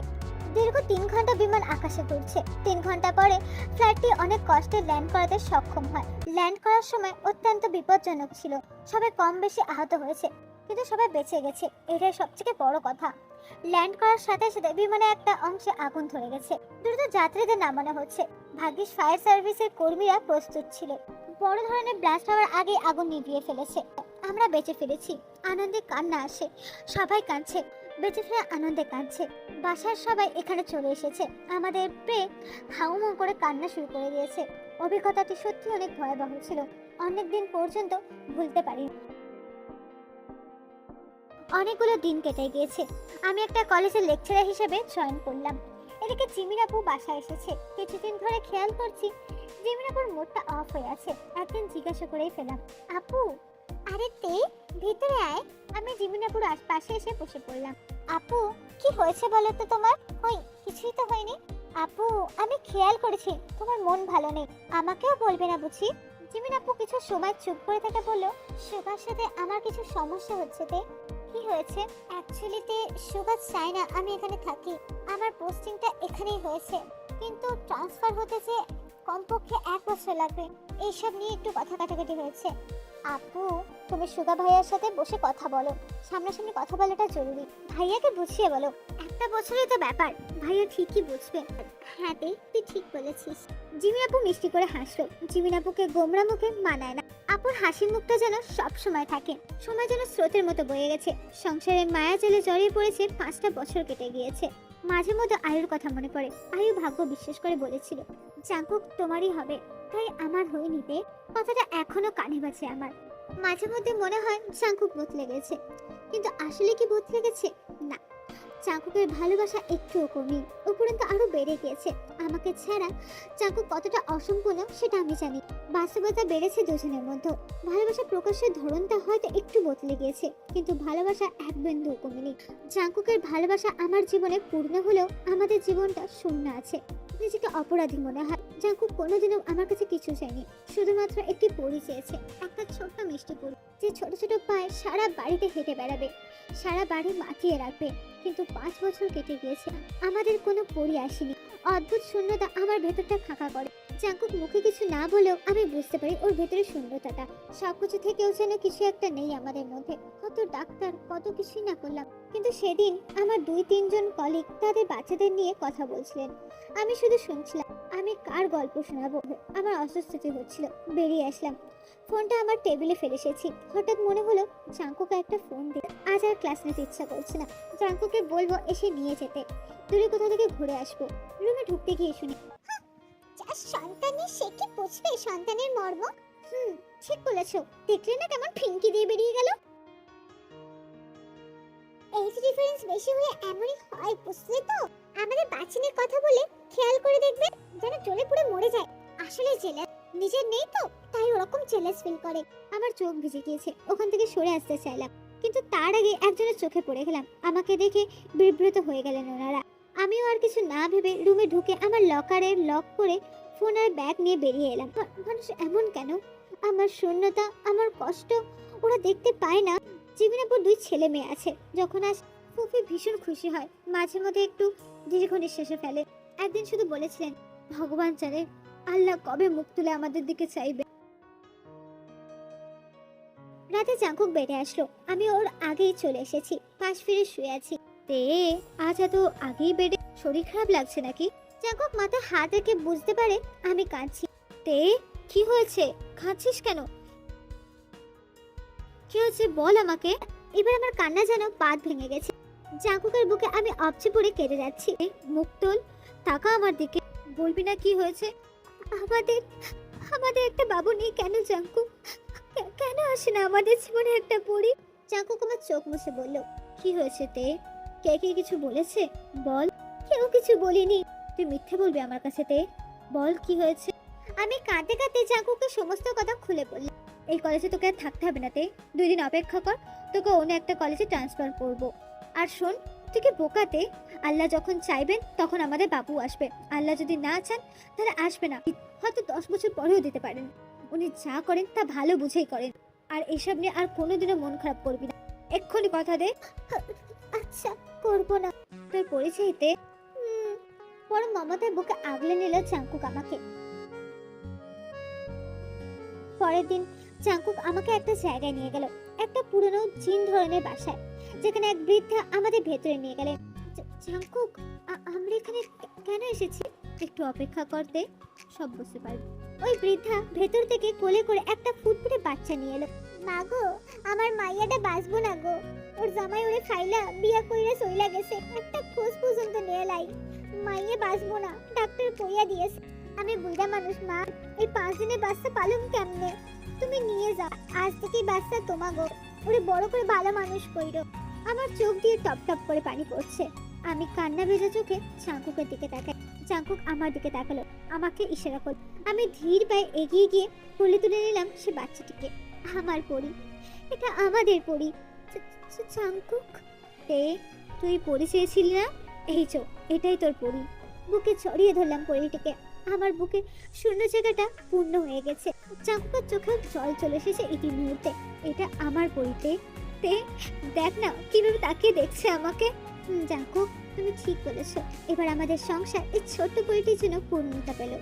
দীর্ঘ 3 ঘন্টা বিমান আকাশে ঘুরছে। 3 ঘন্টা পরে ফ্লাইটটি অনেক কষ্টে ল্যান্ড করাতে সক্ষম হয়। ল্যান্ড করার সময় অত্যন্ত বিপজ্জনক ছিল। সবাই কম বেশি আহত হয়েছে, কিন্তু সবাই বেঁচে গেছে, এটাই সবথেকে বড় কথা। ল্যান্ড করার সাথে সাথে বিমানে একটা অংশে আগুন ধরে গেছে। দ্রুত যাত্রীদের নামানো হচ্ছে। ভাগ্যিস ফায়ার সার্ভিসের কর্মীরা প্রস্তুত ছিল। বড় ধরনের ব্লাস্ট হওয়ার আগে আগুন নিভিয়ে ফেলেছে। আমরা বেঁচে ফিরেছি। আনন্দে কান্না আসে, সবাই কাঁদছে। বেঁচে ফিরে আনন্দে কাঁদছে। বাসার সবাই এখানে চলে এসেছে। আমাদের পেয়ে হাউমাউ করে কান্না শুরু করে দিয়েছে। অভিজ্ঞতাটি সত্যি অনেক ভয়াবহ ছিল। অনেক দিন পর্যন্ত ভুলতে পারি। অনেকগুলো দিন কেটে গিয়েছে। আমি একটা কলেজের লেকচারার হিসেবে জয়েন করলাম। এদিকে জিমিনাপু বাসায় এসেছে। কিছুদিন ধরে খেয়াল করছি জিমিনাপুর মুডটা অফ হয়ে আছে। একদিন জিজ্ঞাসা করেই ফেলাম, আপু, আরে তে, ভিতরে আয়। আমি জিমিনাপুর পাশে এসে বসে পড়লাম। আপু, কি হয়েছে বলো তো তোমার? ওই কিছুই তো হয়নি। আপু, আমি খেয়াল করেছি তোমার মন ভালো নেই। আমাকেও বলবে না বুঝি? জিমিন আপু কিছু সময় চুপ করে থেকে বলল, সুগার সাথে আমার কিছু সমস্যা হচ্ছে তে। কি হয়েছে? অ্যাকচুয়ালিতে সুগার চাই না আমি এখানে থাকি। আমার পোস্টিংটা এখানেই হয়েছে, কিন্তু ট্রান্সফার হতে যে কমপক্ষে 1 বছর লাগবে। এইসব নিয়ে একটু কথা কাটাকাটি হয়েছে। আপু, তুমি সুগা ভাইয়ার সাথে বসে কথা বলো। সামনাসামনি কথা বলাটা জরুরি। ভাইয়াকে বুঝিয়ে বলো। 1 বছরের তো ব্যাপার, ভাইয়া ঠিকই বুঝবে। হ্যাঁ তে, তুই ঠিক বলেছিস। জিমিন আপু মিষ্টি করে হাসলো। জিমিন আপুকে গোমরা মুখে মানায় না। আপুর হাসির মুখটা যেন সব সময় থাকে। সময় যেন স্রোতের মতো বয়ে গেছে। সংসারের মায়া জেলে জড়িয়ে পড়েছে। 5টা বছর কেটে গিয়েছে। মাঝে মধ্যে আয়ুর কথা মনে পড়ে। আয়ু ভাগ্য বিশ্বাস করে বলেছিল, জাঙ্কুক তোমারই হবে, তাই আমার হয়ে নিতে। কথাটা এখনো কানে বাজে আমার। মাঝে মধ্যে মনে হয় জাঙ্কুক বদলে গেছে, কিন্তু আসলে কি বদলে গেছে? না, চাঙ্কুকের ভালোবাসা একটুও কমি, উপরন্তু আরো বেড়ে গিয়েছে। আমাকে ছাড়া চাঙ্কুক কতটা অসম্পূর্ণ সেটা আমি জানি। বাস্তবতা বেড়েছে দুজনের মধ্যে। ভালোবাসা প্রকাশের ধরনটা হয়তো একটু বদলে গিয়েছে, কিন্তু ভালোবাসা এক বিন্দুও কমেনি। চাঙ্কুকের ভালোবাসা আমার জীবনে পূর্ণ হলেও আমাদের জীবনটা শূন্য আছে। নিজেকে অপরাধী মনে হয়। চাঙ্কুক কোনোদিনও আমার কাছে কিছু চাইনি, শুধুমাত্র একটি পরি চেয়েছে, একটা ছোট্ট মিষ্টি পরি, যে ছোট ছোট পায়ে সারা বাড়িতে হেঁটে বেড়াবে, সারা বাড়ি মাতিয়ে রাখবে। কিন্তু 5 বছর কেটে গিয়েছে, আমাদের কোনো পরি আসেনি। অদ্ভুত শূন্যতা আমার ভেতরটা ফাঁকা করে। চাঙ্কুক মুখে কিছু না বলেও আমি বুঝতে পারি ওর ভেতরে শূন্যতাটা। সবকিছু থেকেও যেন কিছু একটা নেই আমাদের মধ্যে। কত ডাক্তার, কত কিছুই না করলাম, কিন্তু সেদিন আমার 2-3 জন কলিগ তাদের বাচ্চাদের নিয়ে কথা বলছিলেন, আমি শুধু শুনছিলাম। আমি কার গল্প শোনাবো? আমার অস্বস্তি হচ্ছিল, বেরিয়ে আসলাম। ফোনটা আমার টেবিলে ফেলে এসেছি। হঠাৎ মনে হলো চাঙ্কুকে একটা ফোন দিই। আজ আর ক্লাস নিতে ইচ্ছা করছে না। চাঙ্কুকে বলবো এসে নিয়ে যেতে, দূরে কোথা থেকে ঘুরে আসবো। রুমে ঢুকতে গিয়ে শুনি, যার সন্তানের সে কি বুঝবে সন্তানের মর্ম। ঠিক বলেছো। দেখলে না কেমন ফিঙ্কি দিয়ে বেরিয়ে গেল। এজ ডিফারেন্স বেশি হয়ে এমনই হয়, বুঝলে তো। আমাদের বাচ্চাদের কথা বলে খেয়াল করে দেখবে, যেন জ্বলে পুড়ে মরে যায়। আসলে জেলাস, নিজের নেই তো তাই ওরকম জেলাস ফিল করে। আমার চোখ ভিজে গিয়েছে, ওখান থেকে সরে আসতে চাইলাম, কিন্তু তার আগে একজনের চোখে পড়ে গেলাম। আমাকে দেখে বিব্রত হয়ে গেলেন ওনারা। আমিও আর কিছু না ভেবে রুমে ঢুকে আমার লকারে লক করে ফোন আর ব্যাগ নিয়ে বেরিয়ে এলাম। মানুষ এমন কেন? আমার শূন্যতা, আমার কষ্ট ওরা দেখতে পায় না। জীবনে পর 2 ছেলে মেয়ে আছে। যখন আস ফুফি ভীষণ খুশি হয়, মাঝে মধ্যে একটু দীর্ঘ নিঃশ্বাসে ফেলে। একদিন শুধু বলেছিলেন, ভগবান জানে আল্লাহ কবে মুখ তুলে আমাদের দিকে চাইবে। রাতে চাঙ্কুক বেড়ে আসলো, আমি ওর আগেই চলে এসেছি, পাশ ফিরে শুয়ে আছি। তে আজ এত আগেই বেডে, শরীর খারাপ লাগছে নাকি? চাঙ্কুক মাথায় হাত রেখে বুঝতে পারে আমি কাঁদছি। তে কি হয়েছে, কাঁদছিস কেন? কি হয়েছে বল আমাকে। এবার আমার কান্না যেন বাঁধ ভেঙে গেছে। চাঙ্কুকের বুকে আমি অপচে পড়ে কেটে যাচ্ছি। মুখ তোল, তাকা আমার দিকে, বলবি না কি হয়েছে? আমাদের আমাদের একটা বাবু নেই কেন চাঙ্কুক? কেন আসে না আমাদের জীবনে একটা পরি? চাঙ্কুক আমার চোখ মুছে বলল, কি হয়েছে তে? কে কে কিছু বলেছে বল। কেউ কিছু বলিনি। তুই মিথ্যে বলবি আমার কাছে তে, বল কি হয়েছে। আমি কাঁদতে কাঁদতে চাঙ্কুকে সমস্ত কথা খুলে বললাম। এই কলেজে তোকে আর থাকতে হবে না তে, 2 দিন অপেক্ষা কর, তোকে অন্য একটা কলেজে ট্রান্সফার করব। আর শোন, তুই কি বোকাতে, আল্লাহ যখন চাইবেন তখন আমাদের বাবু আসবে। আল্লাহ যদি না চান তাহলে আসবে না, হয়তো 10 বছর পরেও দিতে পারেন। উনি যা করেন তা ভালো বুঝেই করেন। আর এসব নিয়ে আর কোনোদিনও মন খারাপ করবি না, এক্ষুনি কথা দে। আচ্ছা করব না। তোর পরিচয়তে বড় মমতার বুকে আগলে নিল চাঙ্কুক আমাকে। পরের দিন চাঙ্কুক আমাকে একটা জায়গায় নিয়ে গেল, একটা পুরনো জিন ধরনের বাসায়, যেখানে এক বৃদ্ধা আমাদের ভেতরে নিয়ে গেলেন। চাঙ্কুক, আমরা এখানে কেন এসেছি? একটু অপেক্ষা করতে, সব বুঝতে পারবি। ওই বৃদ্ধা ভেতর থেকে কোলে করে একটা ফুটফুটে বাচ্চা নিয়ে এলো। মা গো, আমার মাইয়াটা বাঁচবো না গো। ওর জামাই ওরে খাইলা বিয়া কইরা সইলা গেছে, একটা খোঁজ পর্যন্ত নিয়ে লাই। মাইয়া বাঁচবো না, ডাক্তার কইয়া দিয়েছে। আমি বুড়া মানুষ মা, এই 5 দিনের বাচ্চা পালুম কেমনে? তুমি নিয়ে যাও, আজ থেকেই বাচ্চা তোমা গো। ওরে বড় করে ভালো মানুষ কইরো। আমার চোখ দিয়ে টপ টপ করে পানি পড়ছে। আমি কান্না ভেজা চোখে চাঙ্কুকের দিকে তাকাই। চাঙ্কুক আমার দিকে তাকালো, আমাকে ইশারা করল। আমি ধীর পায়ে এগিয়ে গিয়ে কোলে তুলে নিলাম সে বাচ্চাটিকে। আমার পরি, এটা আমাদের পরি। চাঙ্কুক, তুই পরি চেয়েছিলি না? এই চো, এটাই তোর পরি। বুকে ছড়িয়ে ধরলাম পরিটিকে। আমার বুকে শূন্য জায়গাটা পূর্ণ হয়ে গেছে। চাঙ্কুকের চোখে জল চলে এসেছে ইতি মুহূর্তে। এটা আমার পরিতে। তে দেখ না কিভাবে তাকিয়ে দেখছে আমাকে। চাঙ্কুক, তুমি ঠিক বলেছো। এবার আমাদের সংসার এই ছোট্ট পরিটির জন্য পূর্ণতা পেল।